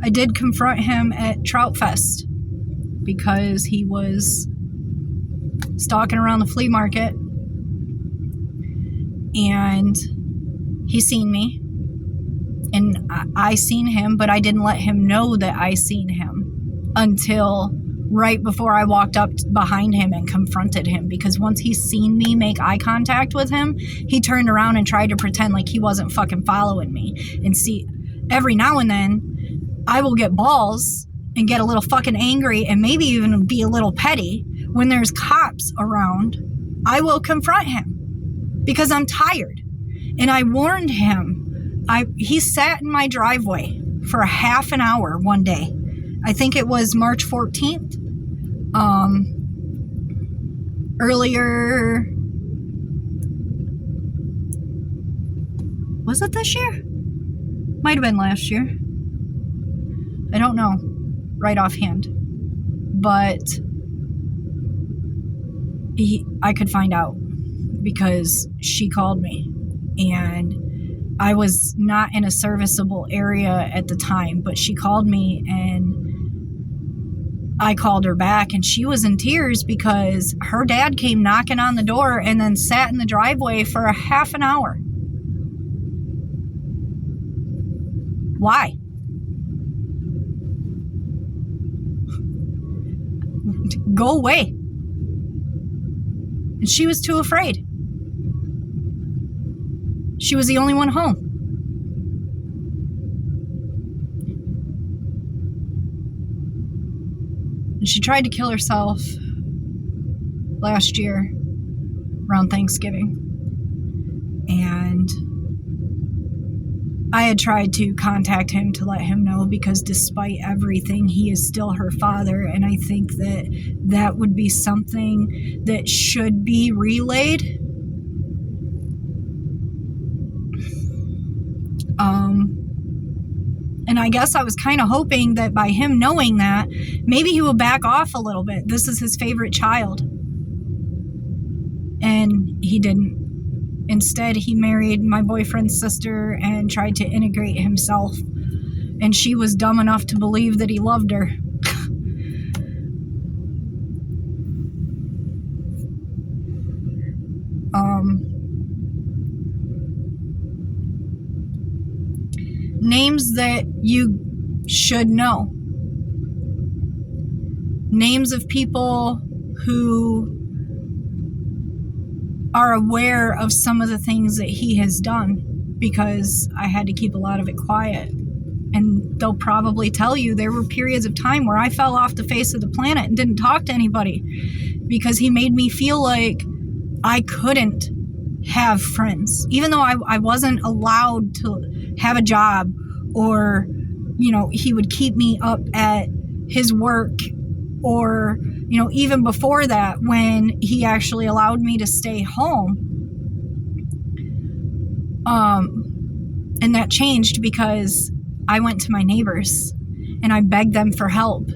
I did confront him at Trout Fest because he was stalking around the flea market, and he seen me, and I seen him, but I didn't let him know that I seen him until right before I walked up behind him and confronted him, because once he seen me make eye contact with him, he turned around and tried to pretend like he wasn't fucking following me. And see, every now and then I will get balls and get a little fucking angry and maybe even be a little petty. When there's cops around, I will confront him because I'm tired. And I warned him. He sat in my driveway for a half an hour one day. I think it was March 14th. Earlier, was it this year? Might have been last year. I don't know right offhand. But I could find out because she called me, and I was not in a serviceable area at the time, but she called me and I called her back, and she was in tears because her dad came knocking on the door and then sat in the driveway for a half an hour. Why? Go away. And she was too afraid. She was the only one home. And she tried to kill herself last year around Thanksgiving. And I had tried to contact him to let him know, because despite everything, he is still her father. And I think that that would be something that should be relayed. And I guess I was kind of hoping that by him knowing that, maybe he will back off a little bit. This is his favorite child. And he didn't. Instead, he married my boyfriend's sister and tried to integrate himself. And she was dumb enough to believe that he loved her. Names that you should know. Names of people who are aware of some of the things that he has done, because I had to keep a lot of it quiet. And they'll probably tell you there were periods of time where I fell off the face of the planet and didn't talk to anybody because he made me feel like I couldn't have friends, even though I wasn't allowed to have a job, or, you know, he would keep me up at his work, or, you know, even before that, when he actually allowed me to stay home. And that changed because I went to my neighbors and I begged them for help,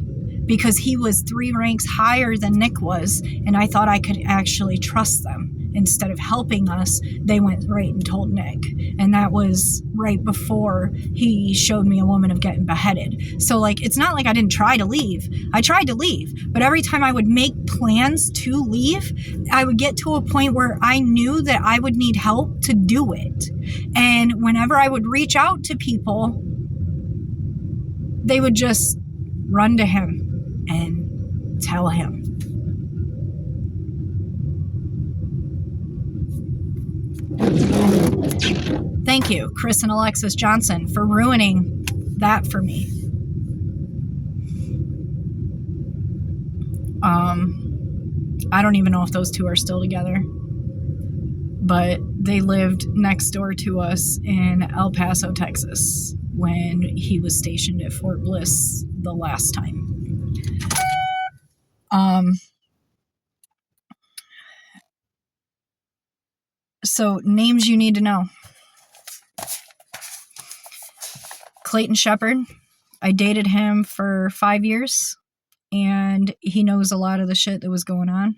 because he was 3 ranks higher than Nick was, and I thought I could actually trust them. Instead of helping us, they went right and told Nick. And that was right before he showed me a woman of getting beheaded. So, like, it's not like I didn't try to leave. I tried to leave. But every time I would make plans to leave, I would get to a point where I knew that I would need help to do it. And whenever I would reach out to people, they would just run to him and tell him. Thank you, Chris and Alexis Johnson, for ruining that for me. I don't even know if those two are still together, but they lived next door to us in El Paso, Texas, when he was stationed at Fort Bliss the last time. So, names you need to know. Clayton Shepard. I dated him for 5 years, and he knows a lot of the shit that was going on.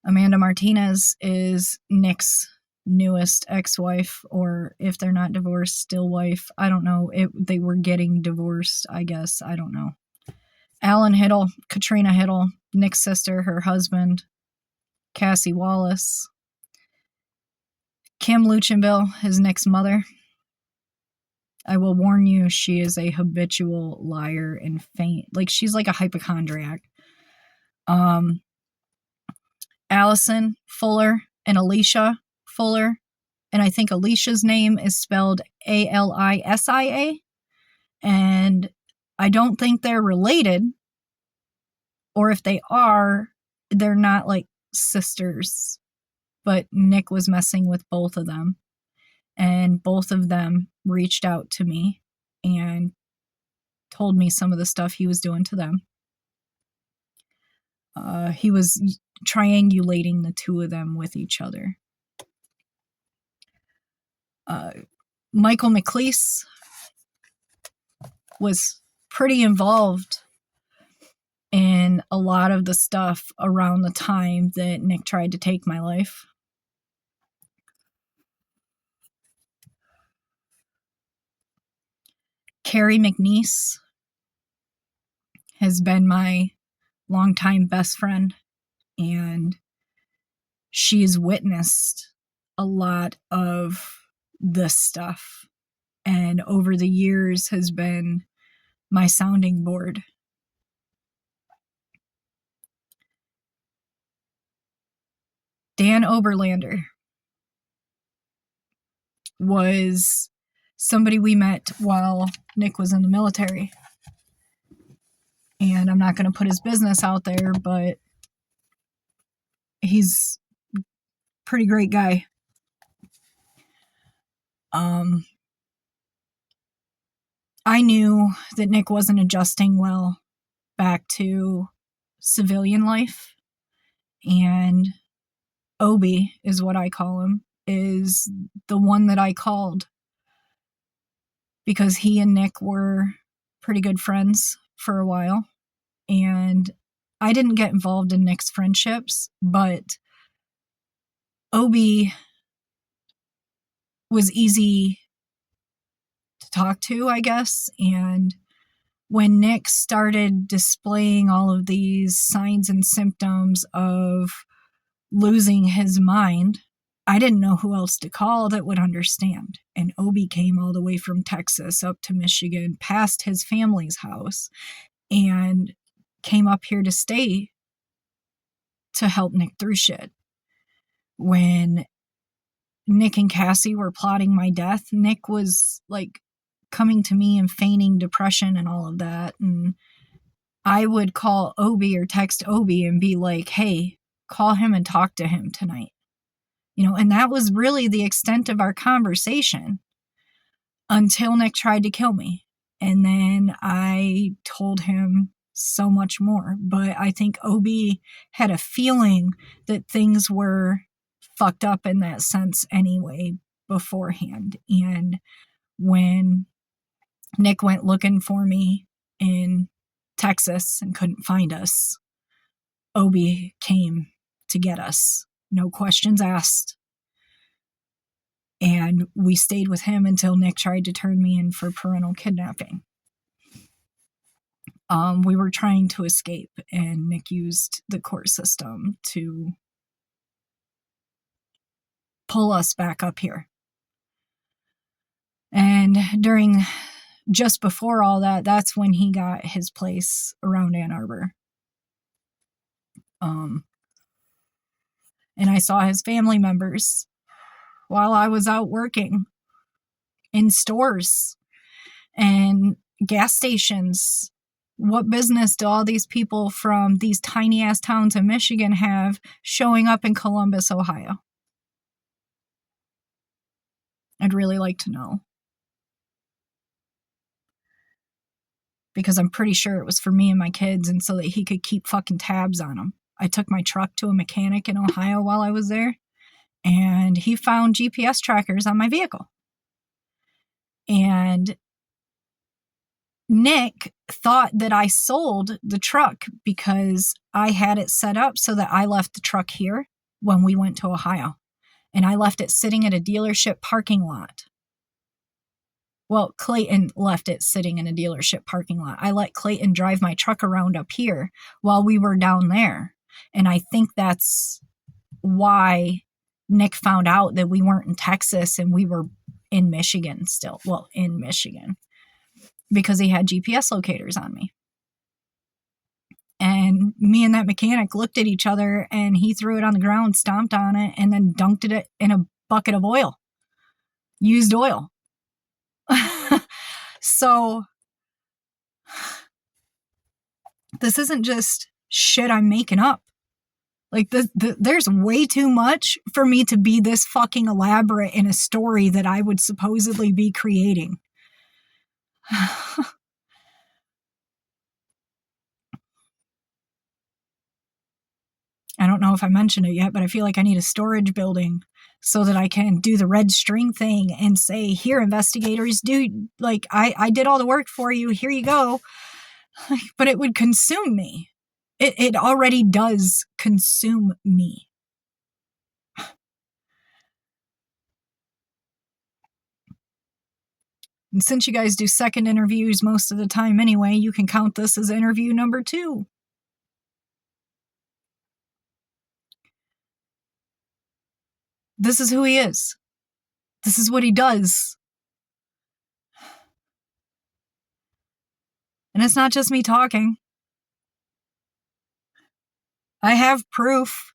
Amanda Martinez is Nick's newest ex-wife, or if they're not divorced, still wife. I don't know. They were getting divorced, I guess. I don't know. Alan Hiddle, Katrina Hiddle, Nick's sister, her husband, Cassie Wallace. Kim Luchenbill is Nick's mother. I will warn you, she is a habitual liar and feint. Like, she's like a hypochondriac. Allison Fuller and Alicia Fuller. And I think Alicia's name is spelled Alisia. And I don't think they're related. Or if they are, they're not like sisters. but Nick was messing with both of them, and both of them reached out to me and told me some of the stuff he was doing to them. He was triangulating the two of them with each other. Michael McLeese was pretty involved in a lot of the stuff around the time that Nick tried to take my life. Carrie McNeese has been my longtime best friend, and she's witnessed a lot of this stuff, and over the years has been my sounding board. Dan Oberlander was somebody we met while Nick was in the military. And I'm not going to put his business out there, but he's a pretty great guy. I knew that Nick wasn't adjusting well back to civilian life, and Obi is what I call him, is the one that I called because he and Nick were pretty good friends for a while, and I didn't get involved in Nick's friendships, but Obi was easy to talk to, I guess, and when Nick started displaying all of these signs and symptoms of losing his mind, I didn't know who else to call that would understand. And Obi came all the way from Texas up to Michigan, past his family's house, and came up here to stay to help Nick through shit. When Nick and Cassie were plotting my death, Nick was like coming to me and feigning depression and all of that. And I would call Obi or text Obi and be like, hey, call him and talk to him tonight. And that was really the extent of our conversation until Nick tried to kill me. And then I told him so much more. But I think Obi had a feeling that things were fucked up in that sense anyway beforehand. And when Nick went looking for me in Texas and couldn't find us, Obi came to get us. No questions asked. And we stayed with him until Nick tried to turn me in for parental kidnapping. We were trying to escape, and Nick used the court system to pull us back up here. And just before all that, that's when he got his place around Ann Arbor. And I saw his family members while I was out working in stores and gas stations. What business do all these people from these tiny ass towns in Michigan have showing up in Columbus, Ohio? I'd really like to know. Because I'm pretty sure it was for me and my kids, and so that he could keep fucking tabs on them. I took my truck to a mechanic in Ohio while I was there, and he found GPS trackers on my vehicle. And Nick thought that I sold the truck because I had it set up so that I left the truck here when we went to Ohio. And I left it sitting at a dealership parking lot. Well, Clayton left it sitting in a dealership parking lot. I let Clayton drive my truck around up here while we were down there. And I think that's why Nick found out that we weren't in Texas and we were in Michigan still. Well, in Michigan. Because he had GPS locators on me. And me and that mechanic looked at each other, and he threw it on the ground, stomped on it, and then dunked it in a bucket of oil. Used oil. So, this isn't just shit I'm making up. Like, there's way too much for me to be this fucking elaborate in a story that I would supposedly be creating. I don't know if I mentioned it yet, but I feel like I need a storage building so that I can do the red string thing and say, here, investigators, dude, like, I did all the work for you. Here you go. But it would consume me. It already does consume me. And since you guys do second interviews most of the time anyway, you can count this as interview number 2. This is who he is. This is what he does. And it's not just me talking. I have proof.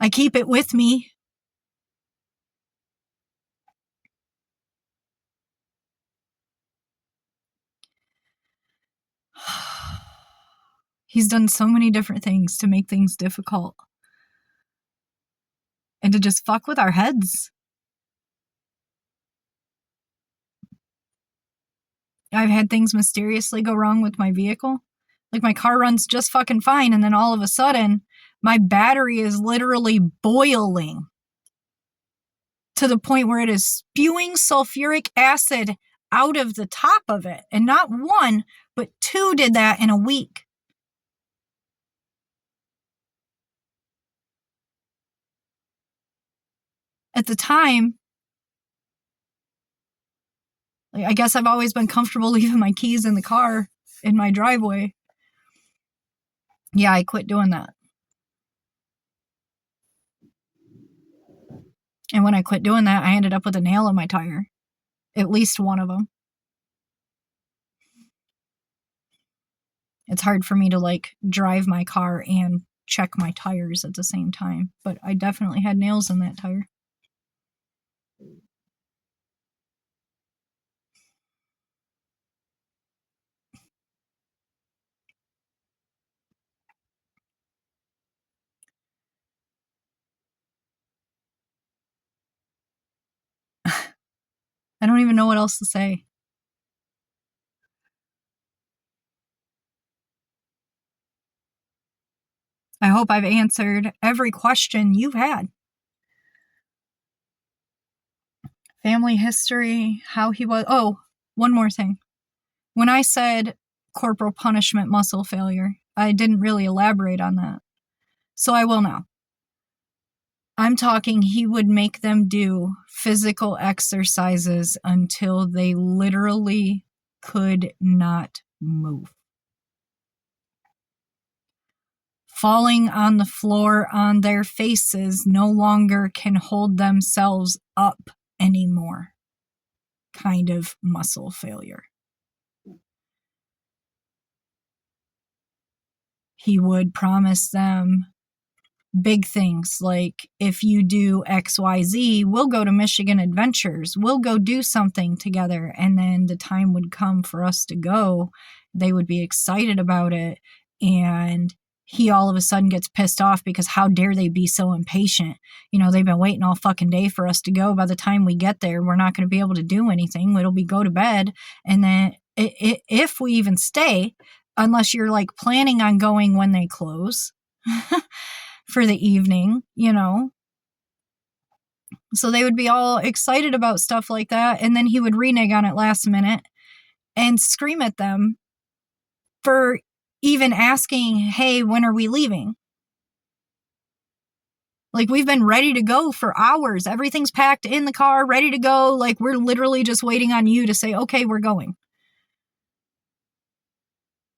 I keep it with me. He's done so many different things to make things difficult. And to just fuck with our heads. I've had things mysteriously go wrong with my vehicle. Like, my car runs just fucking fine, and then all of a sudden, my battery is literally boiling to the point where it is spewing sulfuric acid out of the top of it. And not one, but 2 did that in a week. At the time, like, I guess I've always been comfortable leaving my keys in the car in my driveway. Yeah, I quit doing that. And when I quit doing that, I ended up with a nail in my tire. At least one of them. It's hard for me to, like, drive my car and check my tires at the same time. But I definitely had nails in that tire. I don't even know what else to say. I hope I've answered every question you've had. Family history, how he was. Oh, one more thing. When I said corporal punishment muscle failure, I didn't really elaborate on that. So I will now. I'm talking he would make them do physical exercises until they literally could not move. Falling on the floor on their faces, no longer can hold themselves up anymore. Kind of muscle failure. He would promise them big things like, if you do XYZ, we'll go to Michigan Adventures. We'll go do something together. And then the time would come for us to go. They would be excited about it. And he all of a sudden gets pissed off because how dare they be so impatient? You know, they've been waiting all fucking day for us to go. By the time we get there, we're not going to be able to do anything. It'll be go to bed. And then if we even stay, unless you're like planning on going when they close for the evening, you know. So they would be all excited about stuff like that. And then he would renege on it last minute and scream at them for even asking, hey, when are we leaving? Like, we've been ready to go for hours. Everything's packed in the car, ready to go. Like, we're literally just waiting on you to say, okay, we're going.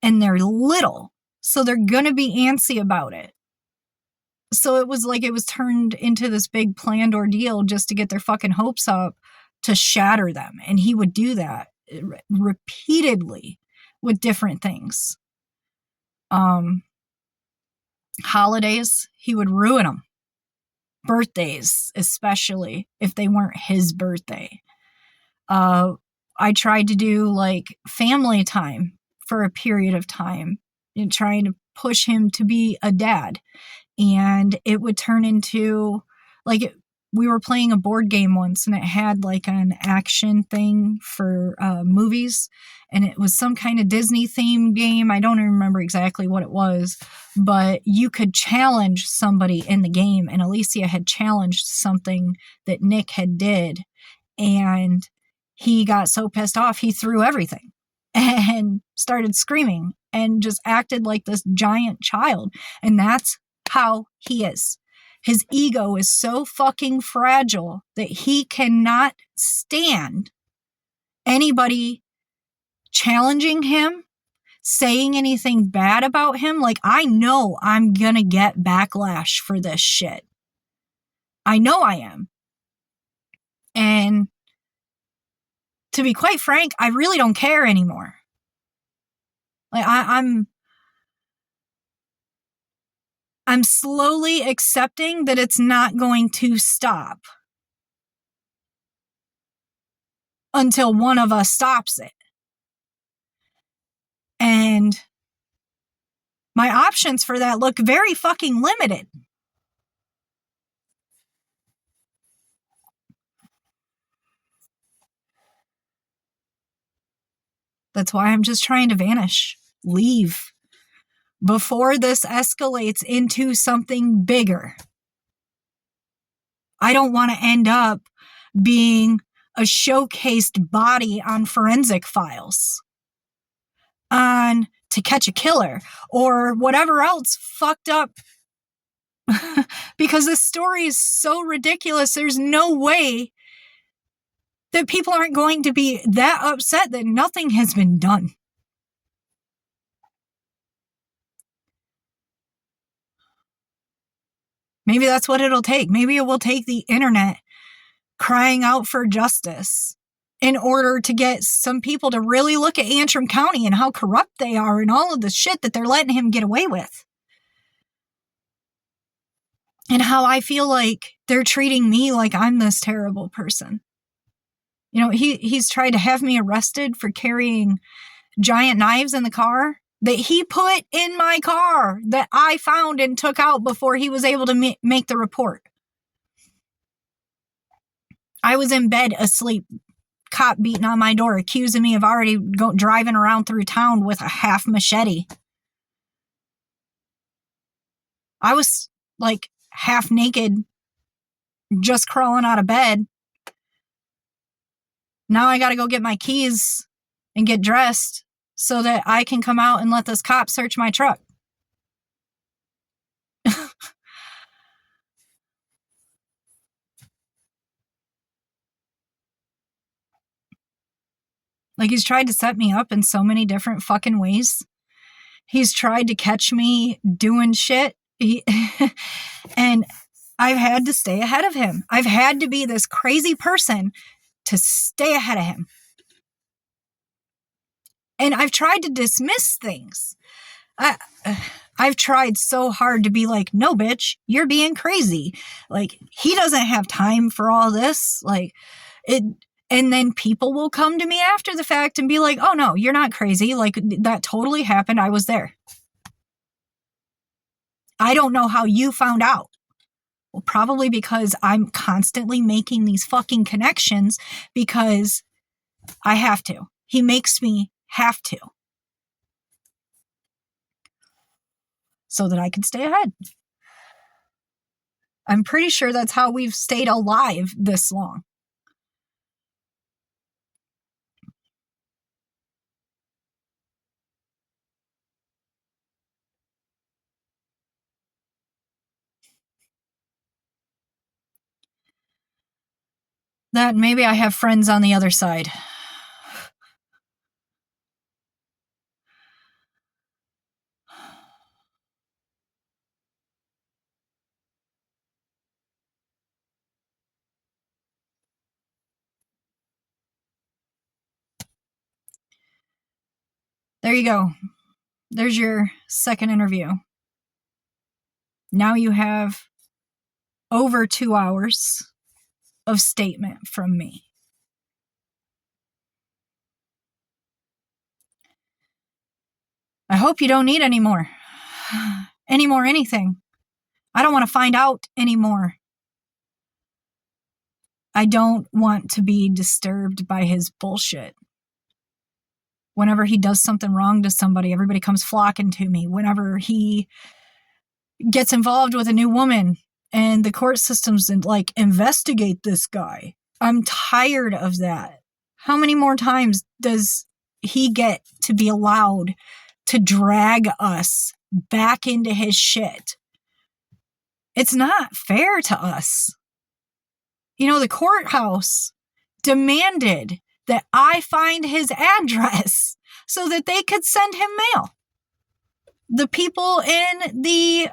And they're little, so they're going to be antsy about it. So it was like it was turned into this big planned ordeal just to get their fucking hopes up to shatter them. And he would do that repeatedly with different things. Holidays, he would ruin them. Birthdays, especially if they weren't his birthday. I tried to do like family time for a period of time and trying to push him to be a dad. And it would turn into, like, we were playing a board game once, and it had like an action thing for movies, and it was some kind of Disney themed game. I don't even remember exactly what it was, but you could challenge somebody in the game, and Alicia had challenged something that Nick had did, and he got so pissed off he threw everything and started screaming and just acted like this giant child. And that's how he is. His ego is so fucking fragile that he cannot stand anybody challenging him, saying anything bad about him. Like, I know I'm gonna get backlash for this shit. I know I am. And to be quite frank, I really don't care anymore. Like, I'm slowly accepting that it's not going to stop until one of us stops it. And my options for that look very fucking limited. That's why I'm just trying to vanish, leave, before this escalates into something bigger. I don't want to end up being a showcased body on forensic files, on To Catch a Killer, or whatever else fucked up. Because this story is so ridiculous, there's no way that people aren't going to be that upset that nothing has been done. Maybe that's what it'll take. Maybe it will take the internet crying out for justice in order to get some people to really look at Antrim County and how corrupt they are and all of the shit that they're letting him get away with. And how I feel like they're treating me like I'm this terrible person. You know, he's tried to have me arrested for carrying giant knives in the car that he put in my car that I found and took out before he was able to make the report. I was in bed asleep, cop beating on my door, accusing me of already driving around through town with a half machete. I was like half naked, just crawling out of bed. Now I gotta go get my keys and get dressed so that I can come out and let this cop search my truck. Like, he's tried to set me up in so many different fucking ways. He's tried to catch me doing shit. And I've had to stay ahead of him. I've had to be this crazy person to stay ahead of him. And I've tried to dismiss things. I've tried so hard to be like, no, bitch, you're being crazy. Like, he doesn't have time for all this. Like, it. And then people will come to me after the fact and be like, oh, no, you're not crazy. Like, that totally happened. I was there. I don't know how you found out. Well, probably because I'm constantly making these fucking connections because I have to. He makes me have to. So that I can stay ahead. I'm pretty sure that's how we've stayed alive this long. That maybe I have friends on the other side. There you go. There's your second interview. Now you have over 2 hours of statement from me. I hope you don't need any more. anymore anything. I don't want to find out anymore. I don't want to be disturbed by his bullshit. Whenever he does something wrong to somebody, everybody comes flocking to me. Whenever he gets involved with a new woman and the court systems like investigate this guy, I'm tired of that. How many more times does he get to be allowed to drag us back into his shit? It's not fair to us. You know, the courthouse demanded that I find his address so that they could send him mail. The people in the,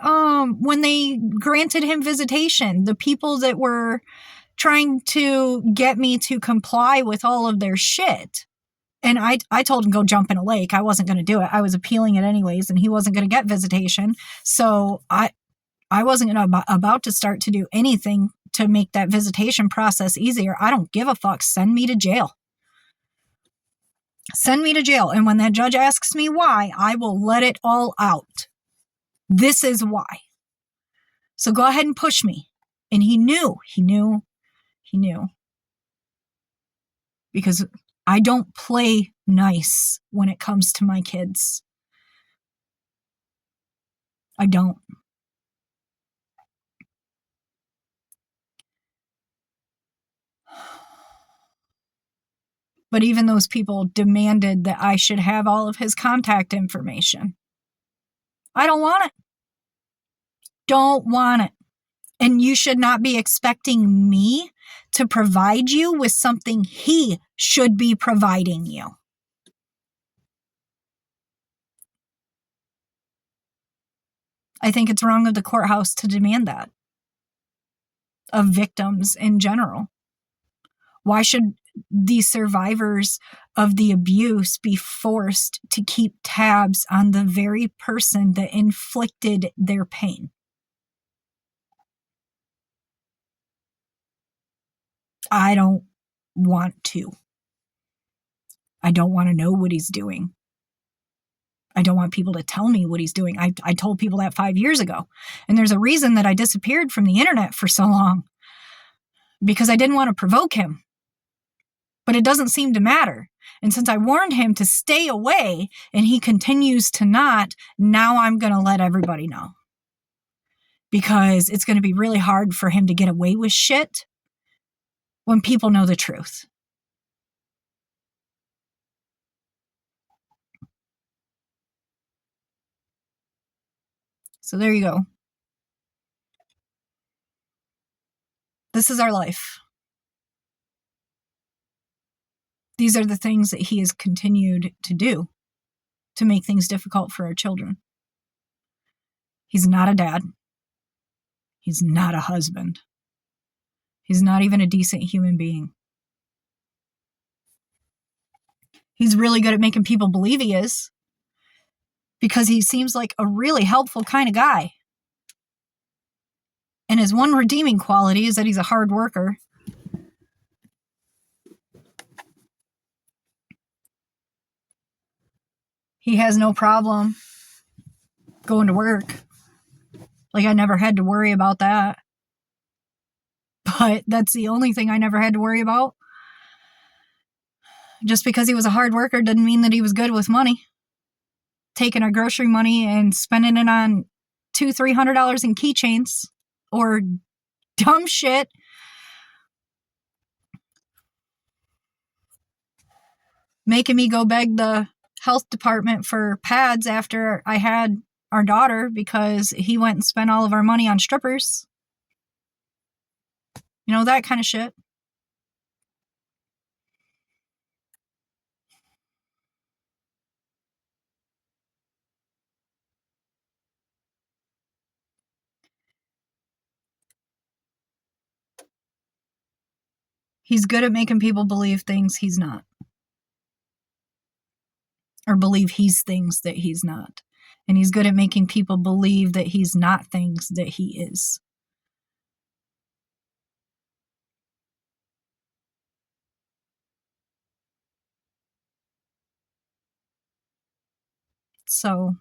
when they granted him visitation, the people that were trying to get me to comply with all of their shit. And I told him go jump in a lake. I wasn't going to do it. I was appealing it anyways, and he wasn't going to get visitation. So I wasn't about to start to do anything to make that visitation process easier. I don't give a fuck. Send me to jail. Send me to jail. And when that judge asks me why, I will let it all out. This is why. So go ahead and push me. And he knew. Because I don't play nice when it comes to my kids. I don't. But even those people demanded that I should have all of his contact information. I don't want it. Don't want it. And you should not be expecting me to provide you with something he should be providing you. I think it's wrong of the courthouse to demand that of victims in general. Why should the survivors of the abuse be forced to keep tabs on the very person that inflicted their pain? I don't want to. I don't want to know what he's doing. I don't want people to tell me what he's doing. I told people that 5 years ago. And there's a reason that I disappeared from the internet for so long. Because I didn't want to provoke him. But it doesn't seem to matter. And since I warned him to stay away and he continues to not, now I'm going to let everybody know. Because it's going to be really hard for him to get away with shit when people know the truth. So there you go. This is our life. These are the things that he has continued to do to make things difficult for our children. He's not a dad. He's not a husband. He's not even a decent human being. He's really good at making people believe he is because he seems like a really helpful kind of guy. And his one redeeming quality is that he's a hard worker. He has no problem going to work. Like, I never had to worry about that. But that's the only thing I never had to worry about. Just because he was a hard worker didn't mean that he was good with money. Taking our grocery money and spending it on $200-$300 in keychains or dumb shit. Making me go beg the health department for pads after I had our daughter because he went and spent all of our money on strippers. You know, that kind of shit. He's good at making people believe things he's not. Or believe he's things that he's not. And he's good at making people believe that he's not things that he is. So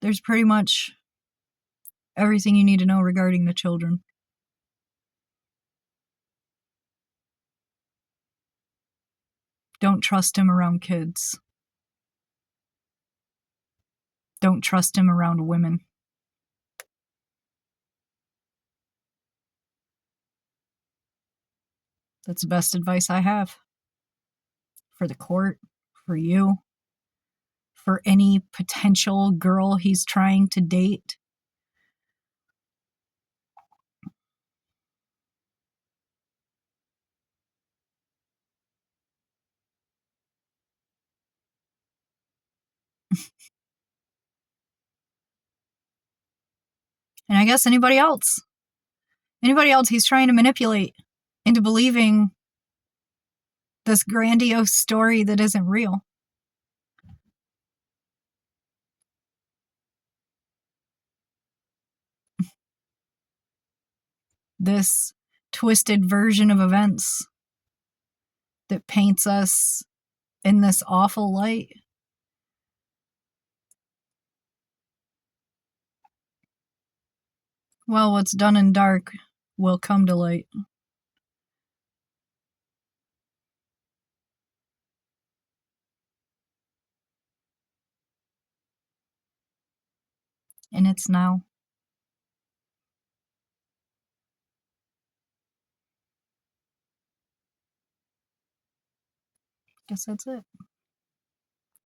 There's pretty much everything you need to know regarding the children. Don't trust him around kids. Don't trust him around women. That's the best advice I have for the court, for you, for any potential girl he's trying to date. And I guess anybody else he's trying to manipulate into believing this grandiose story that isn't real. This twisted version of events that paints us in this awful light. Well, what's done in dark will come to light. And it's now. Guess that's it.